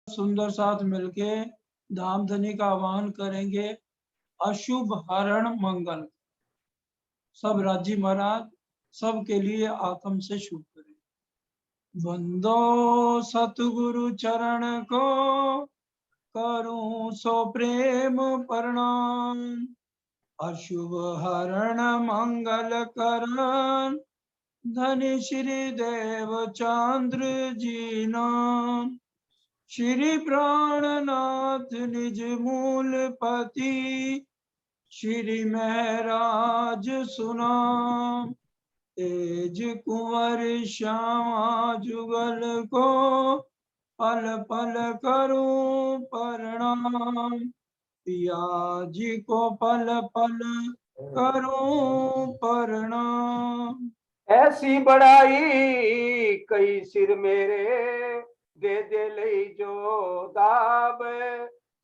सुंदर साथ मिलके धाम धनी का आह्वान करेंगे। अशुभ हरण मंगल। सब राजी महाराज सबके लिए आत्म से शुभ करें। बंदो सतगुरु चरण को करूं सो प्रेम प्रणाम। अशुभ हरण मंगल करण धनि श्री देव चंद्र जी नाम। श्री प्राणनाथ निज मूल पति श्री महराज सुनाम। तेज कुंवर श्यामा जुगल को पल पल करूं प्रणाम। पिया जी को पल पल करूं प्रणाम। ऐसी बढ़ाई कई सिर मेरे दे दे ले जो दाब।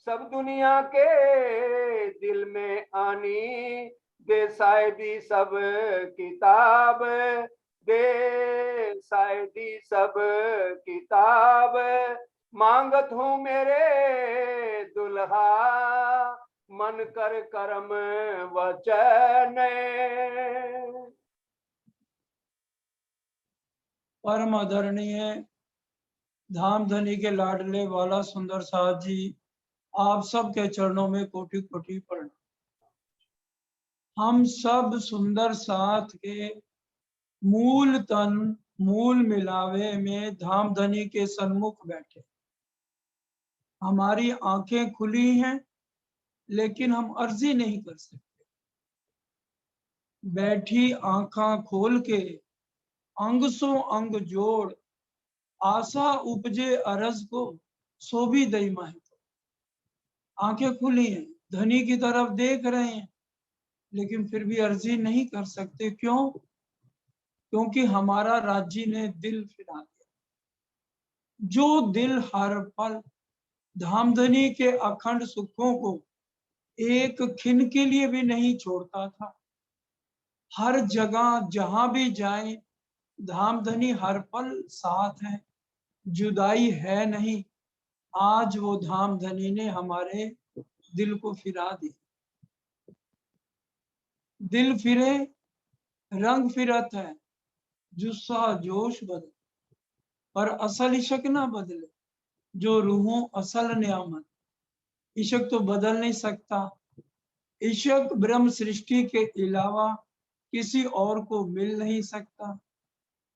सब दुनिया के दिल में आनी दे शायदी सब किताब। दे शायदी सब किताब। मांगत हूँ मेरे दुल्हा मन कर करम वचन। परम आदरणीय धाम धनी के लाडले वाला सुंदर साथ जी, आप सबके चरणों में कोटि कोटि प्रणाम। हम सब सुंदर साथ के मूल तन मूल मिलावे में धाम धनी के सन्मुख बैठे। हमारी आंखें खुली हैं लेकिन हम अर्जी नहीं कर सकते। बैठी आंखें खोल के अंग सो अंग जोड़ आशा उपजे अरज को सो भी दई माहे। आंखें खुली हैं, धनी की तरफ देख रहे हैं, लेकिन फिर भी अर्जी नहीं कर सकते। क्यों? क्योंकि हमारा राज्य ने दिल फिरा दिया। जो दिल हर पल धामधनी के अखंड सुखों को एक खिन के लिए भी नहीं छोड़ता था। हर जगह जहां भी जाए धामधनी हर पल साथ है, जुदाई है नहीं। आज वो धामधनी ने हमारे दिल को फिरा दी। दिल फिरे रंग फिरत है, जुस्सा जोश बदले, पर असल इश्क ना बदले। जो रूहों असल नियामत, इश्क तो बदल नहीं सकता। इश्क ब्रह्म सृष्टि के अलावा किसी और को मिल नहीं सकता,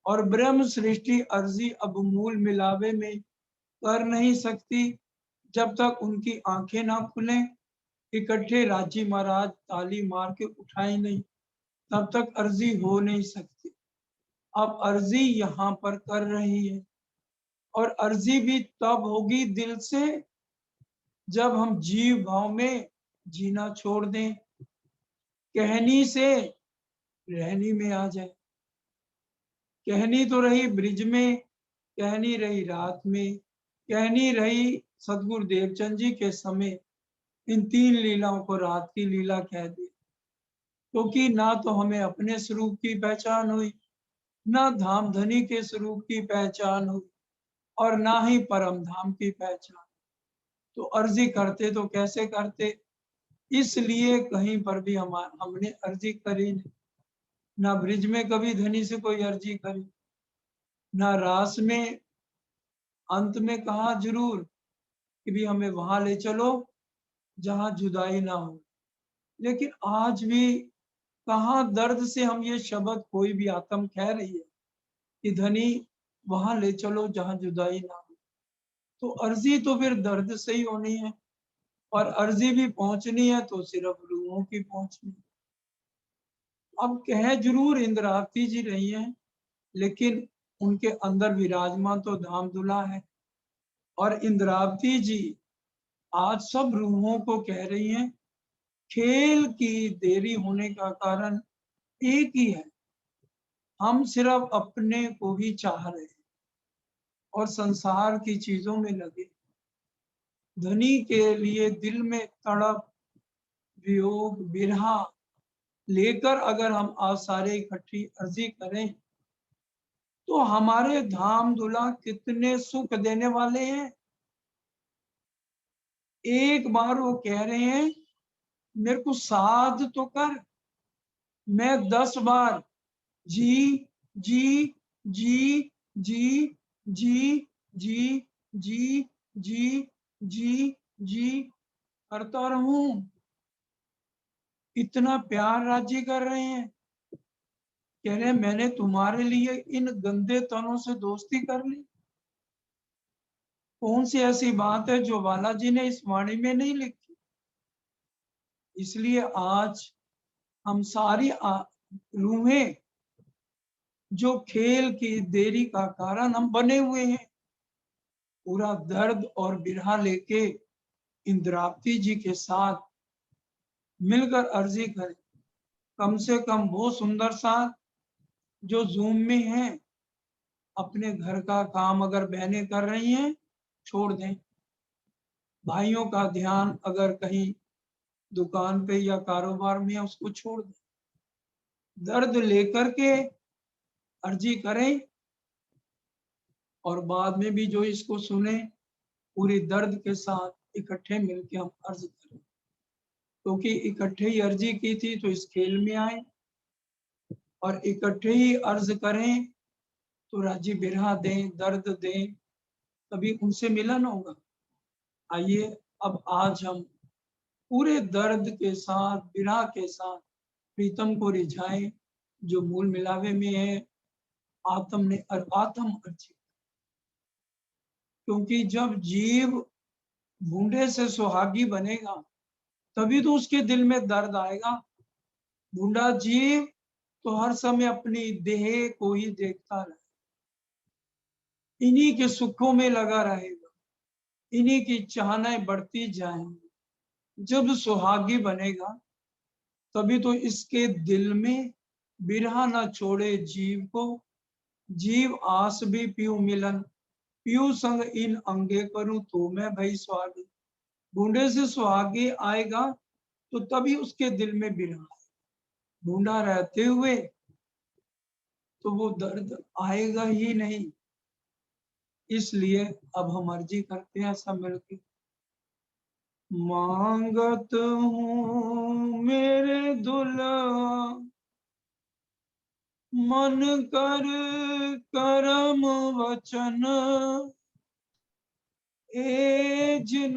और ब्रह्म सृष्टि अर्जी अब मूल मिलावे में कर नहीं सकती जब तक उनकी आंखें ना खुले। इकट्ठे राजी महाराज ताली मार के उठाए नहीं, तब तक अर्जी हो नहीं सकती। अब अर्जी यहाँ पर कर रही है, और अर्जी भी तब होगी दिल से जब हम जीव भाव में जीना छोड़ दें, कहनी से रहनी में आ जाए। कहनी तो रही ब्रिज में, कहनी रही रात में, कहनी रही सतगुरु देवचंद जी के समय। इन तीन लीलाओं को रात की लीला कह दी, क्योंकि ना तो हमें अपने स्वरूप की पहचान हुई, ना धाम धनी के स्वरूप की पहचान हुई, और ना ही परम धाम की पहचान। तो अर्जी करते तो कैसे करते? इसलिए कहीं पर भी हमने अर्जी करी नहीं। ना ब्रिज में कभी धनी से कोई अर्जी करी, ना रास में अंत में कहा जरूर कि भी हमें वहां ले चलो जहां जुदाई ना हो। लेकिन आज भी कहाँ दर्द से हम ये शब्द कोई भी आत्म कह रही है कि धनी वहां ले चलो जहां जुदाई ना हो। तो अर्जी तो फिर दर्द से ही होनी है, और अर्जी भी पहुंचनी है तो सिर्फ रूहों की पहुंचनी। अब कह जरूर इंद्रावती जी रही हैं, लेकिन उनके अंदर विराजमान तो धाम दुला है। और इंद्रावती जी आज सब रूहों को कह रही हैं, खेल की देरी होने का कारण एक ही है, हम सिर्फ अपने को ही चाह रहे हैं और संसार की चीजों में लगे। धनी के लिए दिल में तड़प वियोग बिरहा लेकर अगर हम आज सारे इकट्ठी अर्जी करें तो हमारे धाम दुला कितने सुख देने वाले हैं। एक बार वो कह रहे हैं मेरे को साध तो कर, मैं 10 बार जी जी जी जी जी जी जी जी जी जी करता रहूं। इतना प्यार राज्य कर रहे हैं, कह रहे हैं मैंने तुम्हारे लिए इन गंदे तनों से दोस्ती कर ली। कौन सी ऐसी बात है जो बालाजी ने इस वाणी में नहीं लिखी? इसलिए आज हम सारी रूहें जो खेल की देरी का कारण हम बने हुए हैं, पूरा दर्द और बिरहा लेके इंद्रावती जी के साथ मिलकर अर्जी करें। कम से कम वो सुंदर साथ जो जूम में है, अपने घर का काम अगर बहनें कर रही हैं छोड़ दें, भाइयों का ध्यान अगर कहीं दुकान पे या कारोबार में है उसको छोड़ दें, दर्द लेकर के अर्जी करें और बाद में भी जो इसको सुने पूरी दर्द के साथ इकट्ठे मिलके हम अर्ज करें, क्योंकि इकट्ठे ही अर्जी की थी तो इस खेल में आए, और इकट्ठे ही अर्ज करें तो राजी बिरहा दें, दर्द दें, तभी उनसे मिलन होगा। आइए अब आज हम पूरे दर्द के साथ, बिरहा के साथ प्रीतम को रिझाएं, जो मूल मिलावे में है आत्म ने आत्म अर्जित। क्योंकि जब जीव बूढ़े से सुहागी बनेगा तभी तो उसके दिल में दर्द आएगा। बूढ़ा जीव तो हर समय अपनी देह को ही देखता रहे, इन्हीं के सुखों में लगा रहेगा, इन्हीं की चाहनाएं बढ़ती जाएंगी। जब सुहागी बनेगा तभी तो इसके दिल में बिरहा न छोड़े जीव को, जीव आस भी पीऊ मिलन, पीऊ संग इन अंगे करूं तो मैं भई सुहागी। बूढ़े से सुहागी आएगा तो तभी उसके दिल में बिरहा, बूढ़ा रहते हुए तो वो दर्द आएगा ही नहीं। इसलिए अब हम अर्जी करते हैं सब मिलके। मांगत हूँ मेरे दुल्हा मन कर करम वचन, ए जिन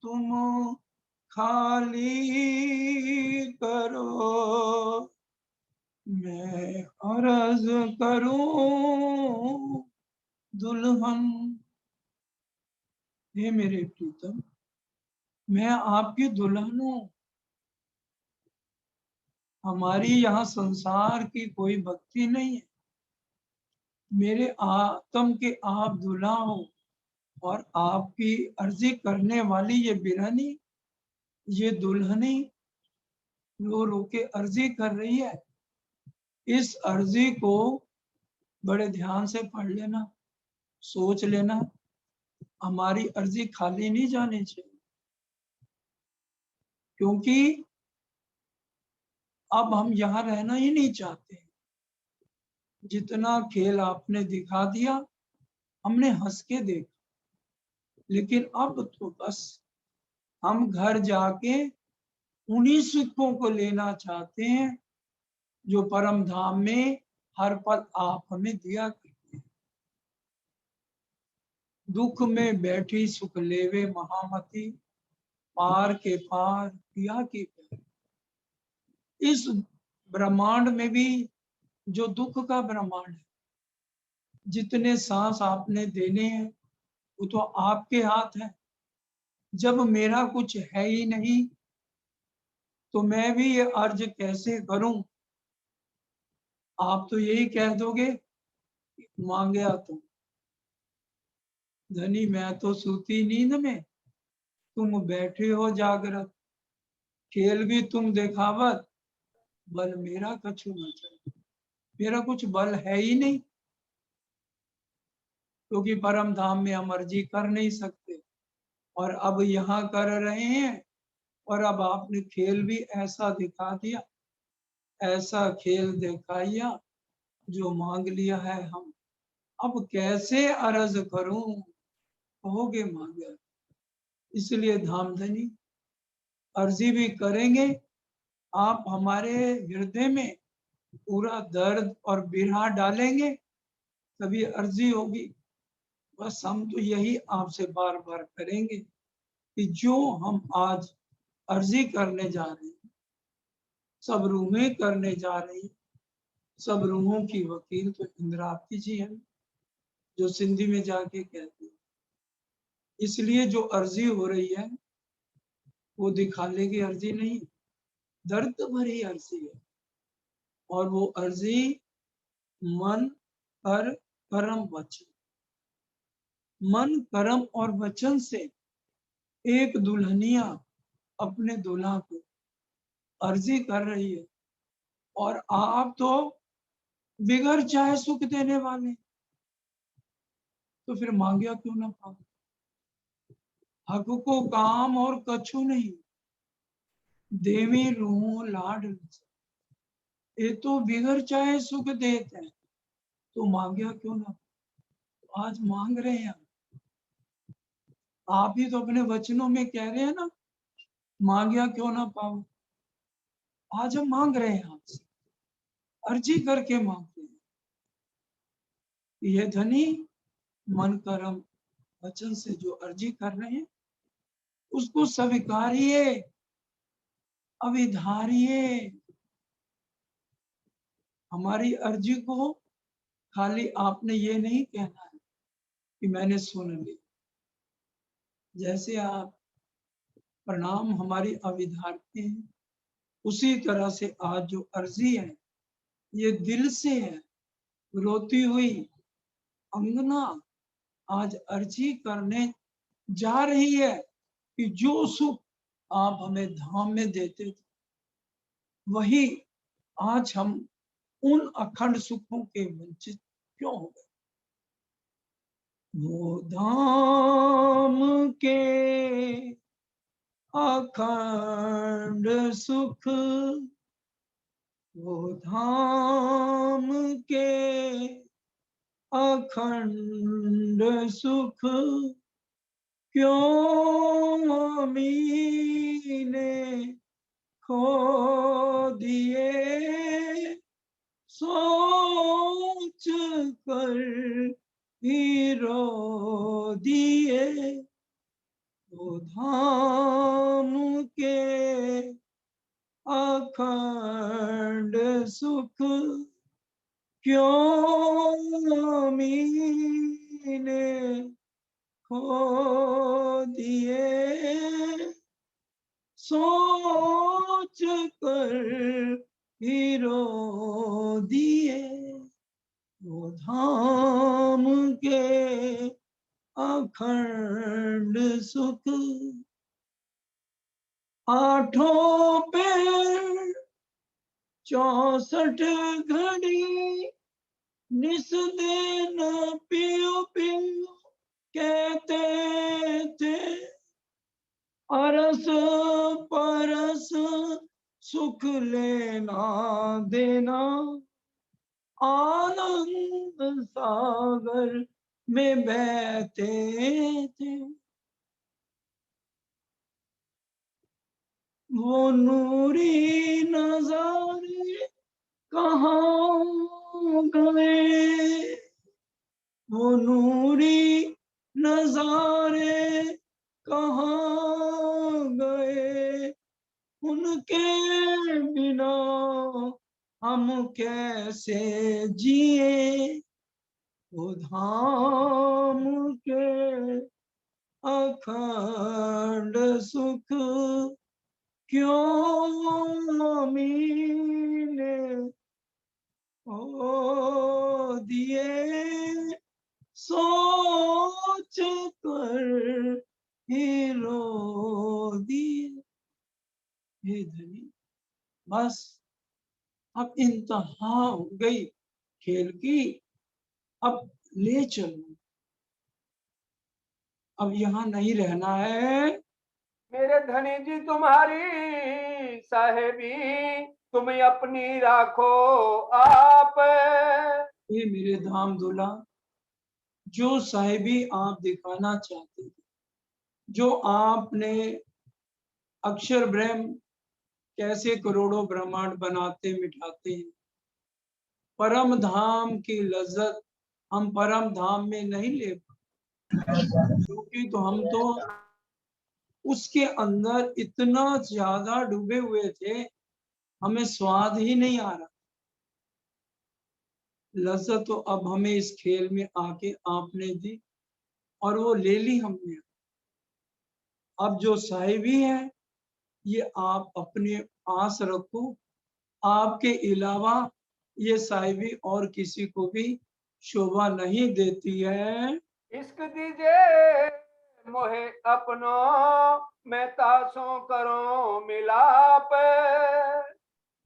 तुम खाली करो, मैं अर्ज करूं दुल्हन। हे मेरे प्रीतम, मैं आपकी दुल्हन हूं। हमारी यहाँ संसार की कोई भक्ति नहीं है, मेरे आत्म के आप दुल्हा हो, और आपकी अर्जी करने वाली ये बिरहनी, ये दुल्हनी रो रो के अर्जी कर रही है। इस अर्जी को बड़े ध्यान से पढ़ लेना, सोच लेना, हमारी अर्जी खाली नहीं जानी चाहिए। क्योंकि अब हम यहाँ रहना ही नहीं चाहते। जितना खेल आपने दिखा दिया हमने हंस के देखा, लेकिन अब तो बस हम घर जाके उन्हीं सुखों को लेना चाहते हैं जो परम धाम में हर पल आप हमें दिया करते हैं। दुख में बैठी सुख लेवे महामती, पार के पार पिया की प्यार। इस ब्रह्मांड में भी जो दुख का ब्रह्मांड है, जितने सांस आपने देने हैं वो तो आपके हाथ है। जब मेरा कुछ है ही नहीं तो मैं भी ये अर्ज कैसे करूं? आप तो यही कह दोगे मांगे तुम। धनी मैं तो सूती नींद में, तुम बैठे हो जागृत, खेल भी तुम देखावत, बल मेरा कछु न चले। मेरा कुछ बल है ही नहीं, क्योंकि परम धाम में हम अर्जी कर नहीं सकते, और अब यहाँ कर रहे हैं, और अब आपने खेल भी ऐसा दिखा दिया, ऐसा खेल दिखाया जो मांग लिया है हम। अब कैसे अर्ज करूं, कहोगे मांगे। इसलिए धामधनी अर्जी भी करेंगे, आप हमारे हृदय में पूरा दर्द और बिरहा डालेंगे तभी अर्जी होगी। बस हम तो यही आपसे बार बार करेंगे कि जो हम आज अर्जी करने जा रहे हैं, सब रूहें करने जा रही हैं, सब रूहों की वकील तो इंद्रावती जी है, जो सिंधी में जाके कहते हैं। इसलिए जो अर्जी हो रही है वो दिखाने की अर्जी नहीं, दर्द भरी अर्जी है। और वो अर्जी मन, कर, कर्म, वचन, मन, कर्म और वचन से एक दुल्हनिया अपने दूल्हा को अर्जी कर रही है। और आप तो बिगड़ चाहे सुख देने वाले, तो फिर मांगिया क्यों ना पाओ? हक को काम और कछु नहीं, देवी रूह लाड, ये तो बिगड़ चाहे सुख देते हैं, तो मांगिया क्यों ना? आज मांग रहे हैं आप ही तो अपने वचनों में कह रहे हैं ना, मांगिया क्यों ना पाओ। आज हम मांग रहे हैं आपसे, अर्जी करके मांग रहे हैं। ये धनी मन, कर्म, वचन से जो अर्जी कर रहे हैं उसको स्वीकारिए, अविधारिए। हमारी अर्जी को खाली आपने ये नहीं कहना है कि मैंने सुन लिया। जैसे आप प्रणाम हमारी अविधारते हैं, उसी तरह से आज जो अर्जी है ये दिल से है। रोती हुई अंगना आज अर्जी करने जा रही है कि जो सुख आप हमें धाम में देते थे, वही आज हम उन अखंड सुखों के वंचित क्यों हो गए। वो धाम के अखंड सुख, वो धाम के अखंड सुख, क्यों मीने खो दिए, सोच कर ही रो दिए। वो धाम के अखंड सुख, क्यों मीने खो दिए, सोच कर ही रो दिए। वो धाम के अखंड सुख, आठों पैर 64 घड़ी, निस दिन पियो पियो कहते थे, अरस परस सुख लेना देना, आनंद सागर में बहते थे। वो नूरी नजारे कहाँ गए, वो नूरी नजारे कहाँ गए, उनके बिना हम कैसे जिए। वो धाम के अखंड सुख, क्यों मीने खो दिए, सोच कर ही रो दिए। हे धनी, बस अब इंतहा हो गई खेल की, अब ले चलो, अब यहाँ नहीं रहना है। मेरे धनी जी तुम्हारी साहेबी तुम अपनी राखो आप, ये मेरे धाम दूल्हा, जो साहिबी आप दिखाना चाहते थे, जो आपने अक्षर ब्रह्म कैसे करोड़ों ब्रह्मांड बनाते मिटाते हैं, परम धाम की लज्जत हम परम धाम में नहीं ले पाते, क्योंकि तो हम तो उसके अंदर इतना ज्यादा डूबे हुए थे, हमें स्वाद ही नहीं आ रहा। लज्जत तो अब हमें इस खेल में आके आपने दी और वो ले ली हमने। अब जो साहिबी है ये आप अपने पास रखो, आपके अलावा ये साहिबी और किसी को भी शोभा नहीं देती है। इश्क दीजिए मोहे अपनो, मैं तासों करो मिलाप।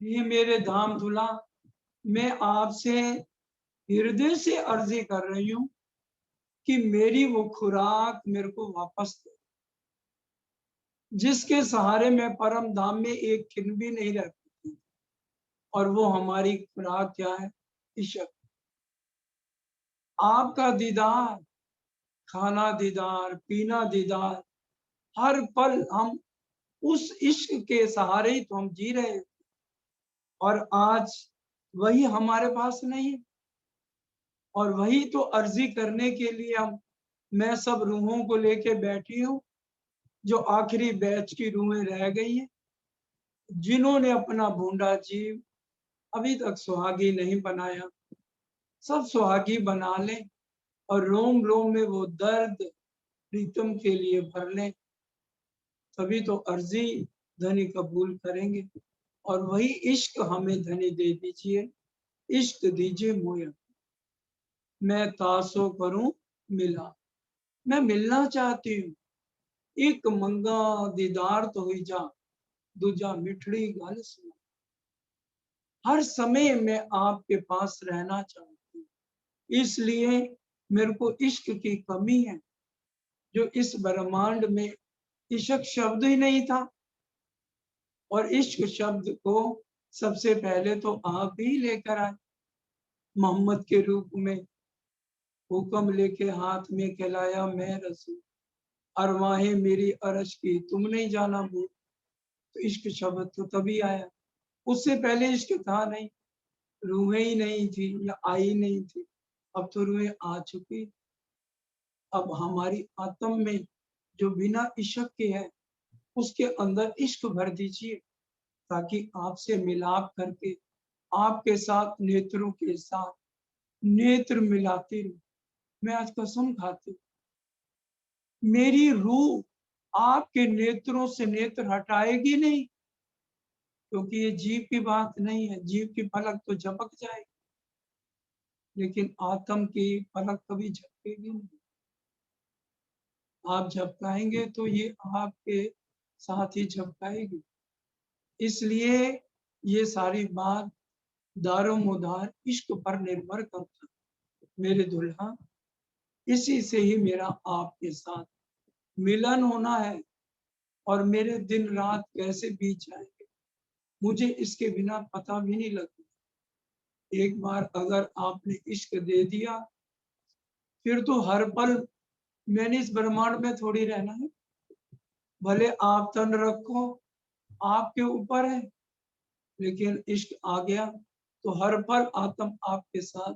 ये मेरे धाम धुला, मैं आपसे हृदय से अर्जी कर रही हूँ कि मेरी वो खुराक मेरे को वापस दो, जिसके सहारे मैं परम धाम में एक क्षण भी नहीं रह पाती। और वो हमारी खुराक क्या है? इश्क। आपका दीदार, खाना दीदार, पीना दीदार, हर पल हम उस इश्क के सहारे ही तो हम जी रहे हैं। और आज वही हमारे पास नहीं है, और वही तो अर्जी करने के लिए मैं सब रूहों को लेके बैठी हूँ, जो आखिरी बैच की रूहें रह गई हैं, जिन्होंने अपना बूंदा जीव अभी तक सुहागी नहीं बनाया, सब सुहागी बना लें और रोम रोम में वो दर्द प्रीतम के लिए भर लें, तभी तो अर्जी धनी कबूल करेंगे। और वही इश्क हमें धनी दे दीजिए, इश्क दीजिए मोया, मैं तासो करूं मिला। मैं मिलना चाहती हूँ, एक मंगा दीदार तो हुई जा, दूजा मिठड़ी गल सुना। हर समय मैं आपके पास रहना चाहती हूँ, इसलिए मेरे को इश्क की कमी है, जो इस ब्रह्मांड में इश्क शब्द ही नहीं था। और इश्क शब्द को सबसे पहले तो आप ही लेकर आए, मोहम्मद के रूप में हुक्म लेके हाथ में कहलाया मैं रसूल, अरवाहें मेरी अरश की तुम नहीं जाना भूल। तो इश्क शब्द तो तभी आया, उससे पहले इश्क था नहीं, रूहें ही नहीं थी या आई नहीं थी। अब तो रूहें आ चुकी। अब हमारी आत्म में जो बिना इश्क के है, उसके अंदर इश्क भर दीजिए, ताकि आपसे मिलाप करके आपके साथ नेत्रों के साथ नेत्र मिलाती रहूं। मैं आज कसम खाती हूँ, मेरी रूह आपके नेत्रों से नेत्र हटाएगी नहीं, क्योंकि ये जीव की बात नहीं है, जीव की पलक तो झपक जाएगी, लेकिन आत्म की पलक कभी झपकेगी नहीं। आप झपकाएंगे तो ये आपके साथ ही झपकाएगी। इसलिए ये सारी बात दारो मुदार इश्क पर निर्भर करता है मेरे दुल्हा। इसी से ही मेरा आपके साथ मिलन होना है, और मेरे दिन रात कैसे बीत जाएंगे मुझे इसके बिना पता भी नहीं लगता। एक बार अगर आपने इश्क दे दिया, फिर तो हर पल मैंने इस ब्रह्मांड में थोड़ी रहना है। भले आप तन रखो, आपके ऊपर है, लेकिन इश्क आ गया तो हर पल आत्म आपके साथ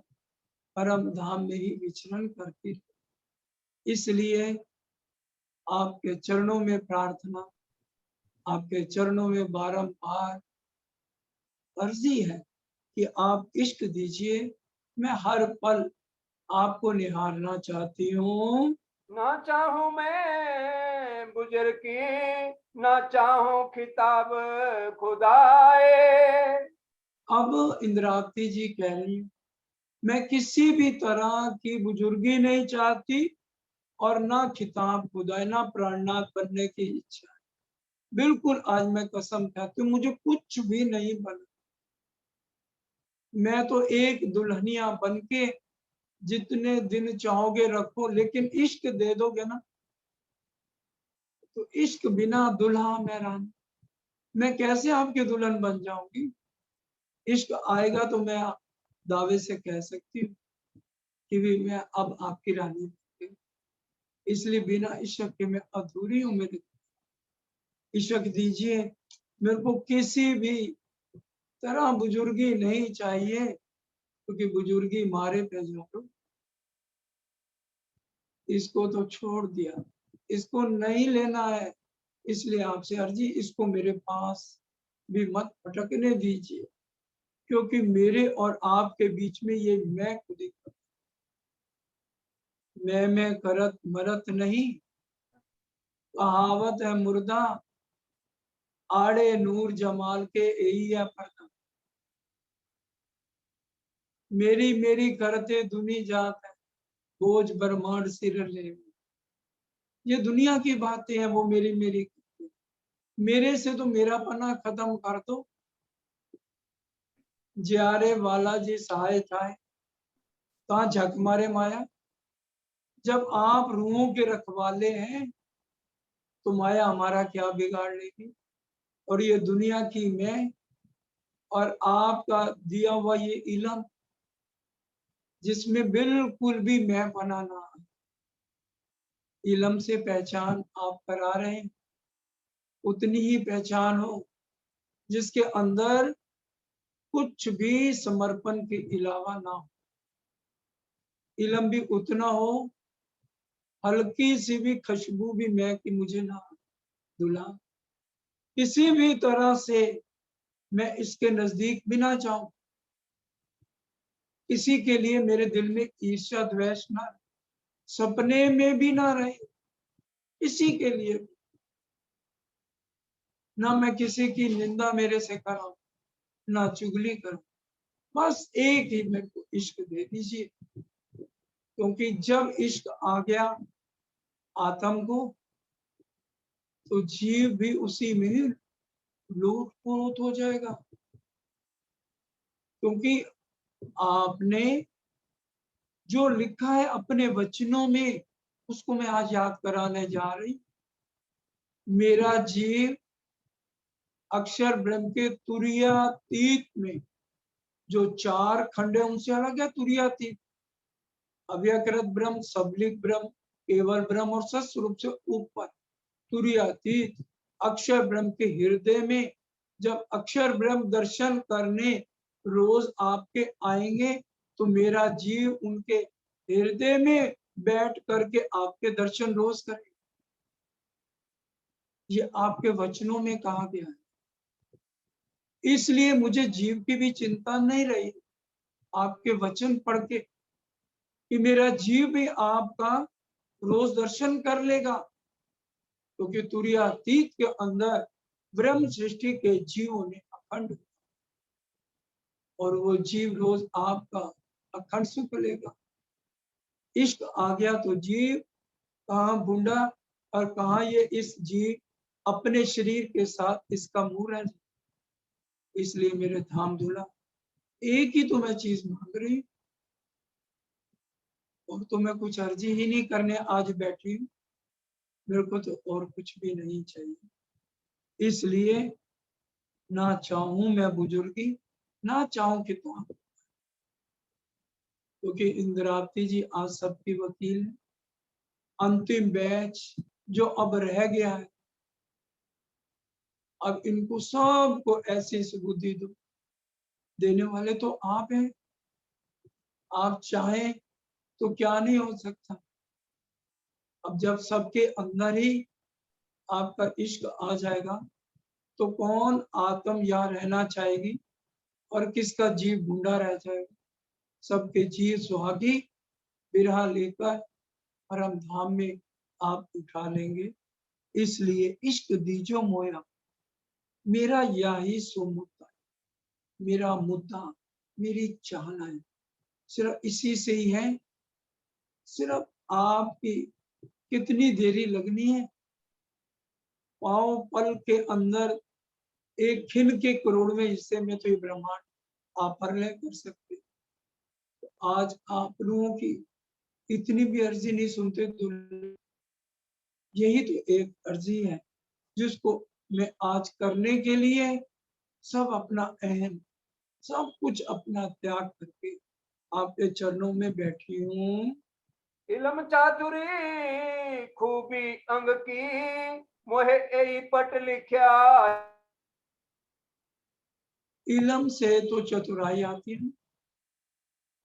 परम धाम में ही विचरण करती है। इसलिए आपके चरणों में प्रार्थना, आपके चरणों में बारंबार अर्जी है कि आप इश्क दीजिए। मैं हर पल आपको निहारना चाहती हूँ। ना चाहूं मैं बुजुर्ग की, ना चाहूं खिताब खुदाए। अब इंद्रावती जी कह रही है, मैं किसी भी तरह की बुजुर्गी नहीं चाहती, और ना खिताब खुदाई, ना प्राणनाथ बनने की इच्छा है। बिल्कुल आज मैं कसम खाती हूँ, मुझे कुछ भी नहीं बना। मैं तो एक दुल्हनिया बन के जितने दिन चाहोगे रखो, लेकिन इश्क दे दोगे ना, तो इश्क बिना दुल्हा मैं रानी, मैं कैसे आपकी दुल्हन बन जाऊंगी? इश्क आएगा तो मैं दावे से कह सकती हूँ कि भी मैं अब आपकी रानी बन गई। इसलिए बिना इश्क के मैं अधूरी हूँ। मेरे इश्क दीजिए, मेरे को किसी भी तरह बुजुर्गी नहीं चाहिए, क्योंकि बुजुर्गी मारे पे जो इसको तो छोड़ दिया, इसको नहीं लेना है। इसलिए आपसे अर्जी, इसको मेरे पास भी मत भटकने दीजिए, क्योंकि मेरे और आपके बीच में ये मैं खुदी मैं करत मरत नहीं, कहावत है मुर्दा, आड़े नूर जमाल के यही है पर्दा। मेरी मेरी करते दुनी जात है, बोझ ब्रह्मांड सिर ले। ये दुनिया की बातें हैं, वो मेरी मेरी मेरे से तो मेरा पना खत्म कर दो। ज्यारे वाला जी सहाय था, कहाँ झक मारे माया। जब आप रूहों के रखवाले हैं, तो माया हमारा क्या बिगाड़ लेगी। और ये दुनिया की मैं और आपका दिया हुआ ये इल्म, जिसमें बिल्कुल भी मैं बनाना, इल्म से पहचान आप करा रहे हैं, उतनी ही पहचान हो जिसके अंदर कुछ भी समर्पण के अलावा ना हो। इल्म भी उतना हो, हल्की सी भी खुशबू भी मैं कि मुझे ना दुला, किसी भी तरह से मैं इसके नजदीक भी ना जाऊं। किसी के लिए मेरे दिल में ईर्ष्या द्वेष ना, सपने में भी ना रहे। किसी के लिए ना मैं किसी की निंदा मेरे से कराऊं, ना चुगली करूं। बस एक ही मेरे को इश्क दे दीजिए, क्योंकि जब इश्क आ गया आत्म को, तो जीव भी उसी में लूटपोट हो जाएगा। क्योंकि आपने जो लिखा है अपने वचनों में, उसको मैं आज याद कराने जा रही। मेरा जीव अक्षर ब्रह्म के तुरीयातीत में, जो चार खंड है उनसे अलग है तुरीयातीत। अव्यकृत ब्रह्म, सबलिक ब्रह्म, केवल ब्रह्म और सस्वरूप से ऊपर तुरीयातीत अक्षर ब्रह्म के हृदय में। जब अक्षर ब्रह्म दर्शन करने रोज आपके आएंगे, तो मेरा जीव उनके हृदय में बैठ करके आपके दर्शन रोज करे। ये आपके वचनों में कहा गया है। इसलिए मुझे जीव की भी चिंता नहीं रही आपके वचन पढ़ के, कि मेरा जीव भी आपका रोज दर्शन कर लेगा। क्योंकि तुरीयातीत के अंदर ब्रह्म सृष्टि के जीवों ने अखंड, और वो जीव रोज आपका अखंड सुख लेगा। इश्क आ गया तो जीव कहाँ बूंदा, और कहाँ ये इस जीव अपने शरीर के साथ इसका मुंह रह जाए। इसलिए मेरे धाम धूला, एक ही तो मैं चीज मांग रही हूँ, और तो मैं कुछ अर्जी ही नहीं करने आज बैठी हूँ। मेरे को तो और कुछ भी नहीं चाहिए। इसलिए ना चाहूं मैं बुजुर्गी, ना चाहूं कि तो, क्योंकि इंद्रावती जी आज सबकी वकील है। अंतिम बैच जो अब रह गया है, अब इनको सबको ऐसी सुबुद्धि दो, देने वाले तो आप हैं। आप चाहें तो क्या नहीं हो सकता। अब जब सबके अंदर ही आपका इश्क आ जाएगा, तो कौन आत्म यहाँ रहना चाहेगी और किसका जीव बूढ़ा रह जाएगा। सबके जीव सुहागी बिरहा लेकर परम धाम में आप उठा लेंगे। इसलिए इश्क दीजो मोया, मेरा यही सो मुद्दा है, मेरा मुद्दा, मेरी चाहना है सिर्फ इसी से ही है। सिर्फ आपकी कितनी देरी लगनी है, पांव पल के अंदर एक खिन के करोड़वें हिस्से में तो ये ब्रह्मांड आप प्रलय कर सकते। तो आज आप लोगों की इतनी भी अर्जी नहीं सुनते, तो यही तो एक अर्जी है जिसको मैं आज करने के लिए सब अपना अहम, सब कुछ अपना त्याग करके आपके चरणों में बैठी हूँ। इलम चातुरी खूबी अंग की मोहे एई पट लिख्या। इलम से तो चतुराई आती है,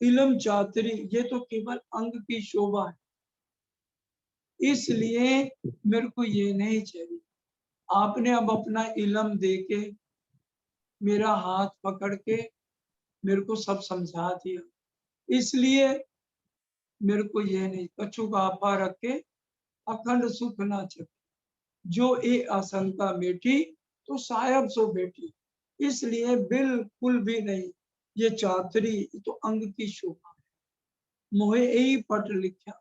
इलम चातुरी ये तो केवल अंग की शोभा है, इसलिए मेरे को ये नहीं चाहिए। आपने अब अपना इलम देके मेरा हाथ पकड़ के मेरे को सब समझा दिया, इसलिए मेरे को ये नहीं। कछु का आपा रख के अखंड सुख ना चखे, जो ए आशंका मेटी तो सायब सो बेटी। इसलिए बिल्कुल भी नहीं, ये चातरी तो अंग की शोभा है, मोहे यही पट लिखा,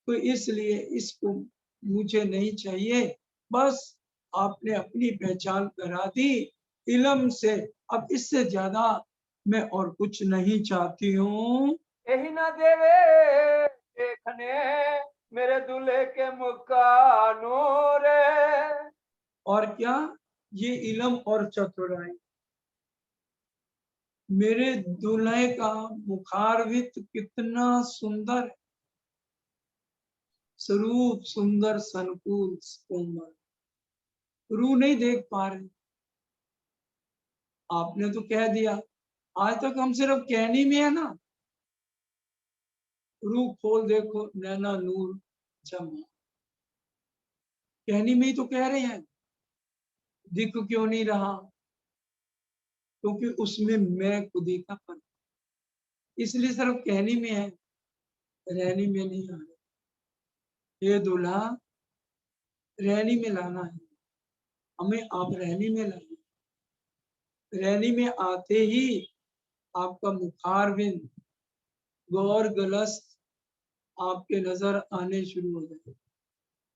तो इसलिए इसको मुझे नहीं चाहिए। बस आपने अपनी पहचान करा दी इलम से, अब इससे ज्यादा मैं और कुछ नहीं चाहती हूँ। यही ना देवे देखने मेरे दूल्हे के मुख का नूर। और क्या, ये इलम और चतुराई मेरे दूल्हे का मुखारवित कितना सुंदर है, स्वरूप सुंदर संकुल कोमल, रू नहीं देख पा रहे। आपने तो कह दिया, आज तक हम सिर्फ कहनी में है ना, रू खोल देखो नैना नूर जमा, कहनी में ही तो कह रहे हैं। दिख क्यों नहीं रहा, क्योंकि उसमें मैं खुदी का फर्क, इसलिए सिर्फ कहनी में है, रहनी में नहीं आ रहे। ये दूल्हा रहनी में लाना है, हमें आप रहनी में लाना, रहनी में आते ही आपका मुखारविंद गौर गलस्त आपके नजर आने शुरू हो जाए,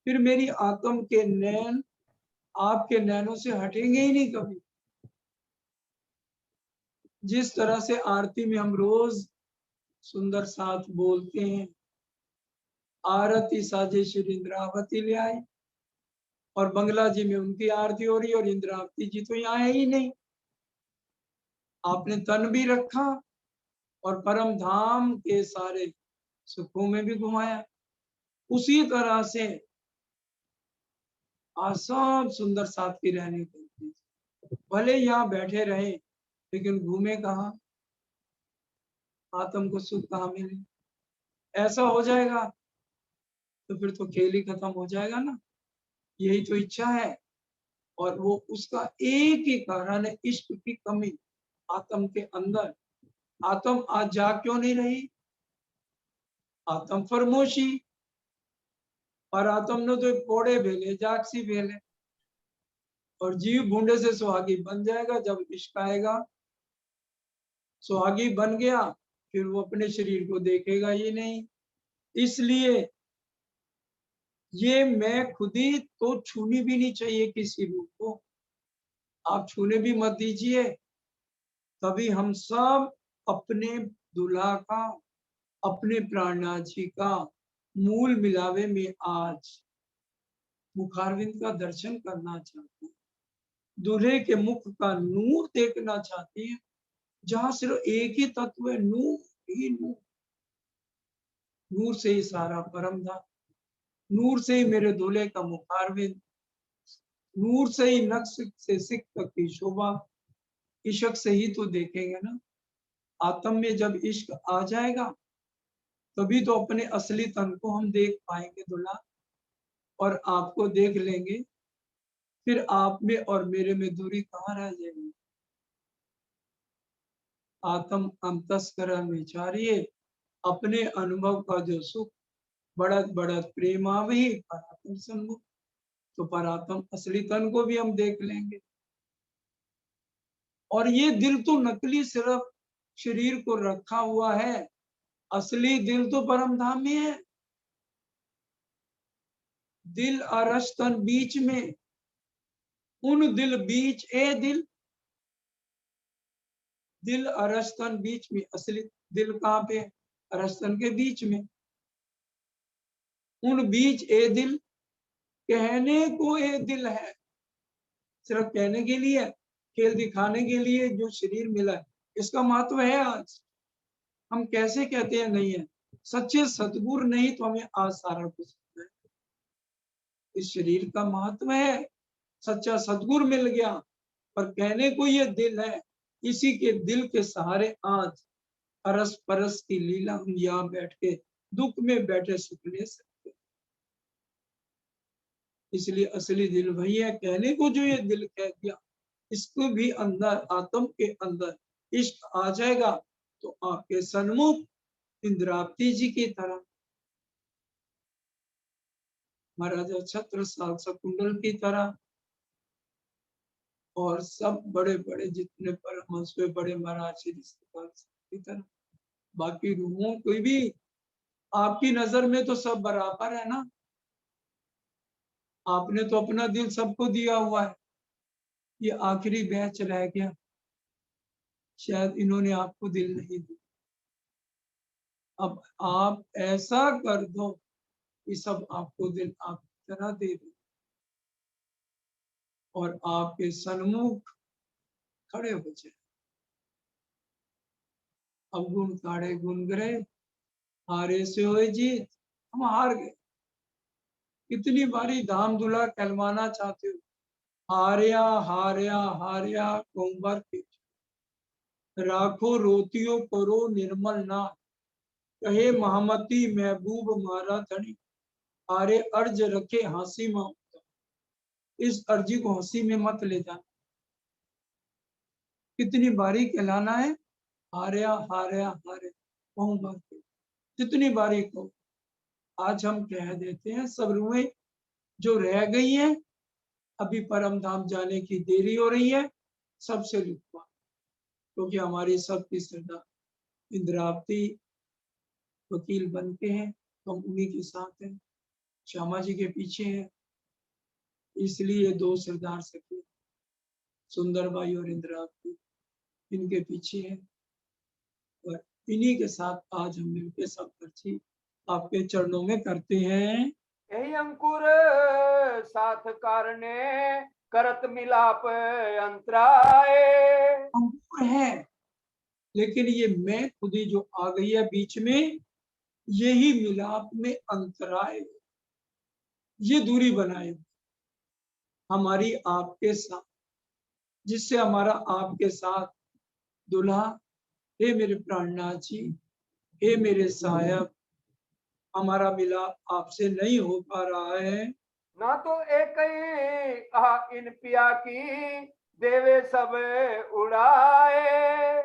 फिर मेरी आत्म के नैन आपके नैनों से हटेंगे ही नहीं कभी। जिस तरह से आरती में हम रोज सुंदर साथ बोलते हैं, आरती साजे श्री इंद्रावती ले आए, और बंगला जी में उनकी आरती हो रही है और इंद्रावती जी तो यहाँ है ही नहीं। आपने तन भी रखा और परम धाम के सारे सुखों में भी घुमाया। उसी तरह से आज सब सुंदर साथी रहने को, भले यहाँ बैठे रहे लेकिन घूमे कहाँ, आत्म को सुख कहाँ मिले। ऐसा हो जाएगा तो फिर तो खेल ही खत्म हो जाएगा ना। यही तो इच्छा है, और वो उसका एक ही कारण है, इश्क की कमी आत्म के अंदर। आत्म आज जाग क्यों नहीं रही, आत्म फरमोशी, और आत्म ने तो कोड़े भेले जागसी भेले, और जीव भूडे से सुहागी बन जाएगा। जब इश्क आएगा सुहागी बन गया, फिर वो अपने शरीर को देखेगा ही नहीं। इसलिए ये मैं खुदी तो छूनी भी नहीं चाहिए किसी रूप को, आप छूने भी मत दीजिए। तभी हम सब अपने दूल्हा का, अपने प्राणनाथ जी का मूल मिलावे में आज मुखारविंद का दर्शन करना चाहते हैं, दूल्हे के मुख का नूर देखना चाहते हैं, जहां सिर्फ एक ही तत्व है, नूर ही नूर। नूर से ही सारा परम था, नूर से ही मेरे दूल्हे का मुखारविंद, नूर से ही नक्श से सिख तक की शोभा। इश्क से ही तो देखेंगे ना। आत्म में जब इश्क आ जाएगा तभी तो अपने असली तन को हम देख पाएंगे दूल्हा, और आपको देख लेंगे, फिर आप में और मेरे में दूरी कहाँ रह जाएगी। आत्म अंतस्करण विचारिए, अपने अनुभव का जो सुख बढ़त बढ़त प्रेमावही परात्म सन्मुख, तो परात्म असली तन को भी हम देख लेंगे। और ये दिल तो नकली सिर्फ शरीर को रखा हुआ है, असली दिल तो परम धाम में है। दिल अरस तन बीच में, उन दिल बीच ए दिल, दिल अरस तन बीच में, असली दिल कहाँ पे है, अरस तन के बीच में। उन बीच ए दिल, कहने को ए दिल है, सिर्फ कहने के लिए, खेल दिखाने के लिए जो शरीर मिला है, इसका महत्व है। आज हम कैसे कहते हैं नहीं है, सच्चे सद्गुरु नहीं तो हमें आज सारा कुछ है। इस शरीर का महत्व है, सच्चा सद्गुरु मिल गया, पर कहने को ये दिल है। इसी के दिल के सहारे आज अरस परस की लीला हम यहाँ बैठ के दुख में बैठे सुख ले सकते। इसलिए असली दिल वही है। कहने को जो ये दिल कह दिया, इसको भी अंदर आत्म के अंदर इश्क आ जाएगा तो आपके सन्मुख इंद्रावती जी की तरह, महाराजा छत्र साल शकुंडल की तरह, और सब बड़े बड़े जितने परमहंस हुए बड़े महाराज की तरह। बाकी रूहों कोई भी आपकी नजर में तो सब बराबर है ना। आपने तो अपना दिल सबको दिया हुआ है। ये आखिरी बैच रह गया, शायद इन्होंने आपको दिल नहीं दिया। अब आप ऐसा कर दो कि सब आपको दिल आप तरह दे दे और आपके सन्मुख खड़े हो जाए। अवगुण काढ़े गुण ग्रह, हारे से होए जीत। हम हार गए। कितनी बारी धाम धुला कहलवाना चाहते हो, हारिया हारिया हारिया कोंबर के राखो रोतियो करो निर्मल ना, कहे महामती महबूब मारा धनी, हारे अर्ज रखे हंसी में। इस अर्जी को हंसी में मत ले जाना। कितनी बारी कहलाना है, हारिया हारिया हारे कोंबर के, जितनी बारी को। आज हम कह देते हैं सब रूहें जो रह गई हैं, अभी परम धाम जाने की देरी हो रही है, सबसे लिखवा, क्योंकि हमारी सबकी श्रद्धा इंद्रावती वकील बन के हैं, तो हम उन्हीं के साथ हैं, श्यामा जी के पीछे हैं। इसलिए दो सरदार सखी सुंदरबाई और इंद्रावती इनके पीछे है, और इन्हीं के साथ आज हम मिलकर सब पर्ची आपके चरणों में करते हैं। यही अंकुर साथ कारणे करत मिलाप अंतराए। अंकुर है, लेकिन ये मैं खुदी जो आ गई है बीच में, यही मिलाप में अंतराय, ये दूरी बनाए हमारी आपके साथ, जिससे हमारा आपके साथ दुल्हा, हे मेरे प्राणनाथ जी, हे मेरे सहायक, हमारा मिलाप आपसे नहीं हो पा रहा है। ना तो एक ही इन पिया की देवे सब उड़ाए।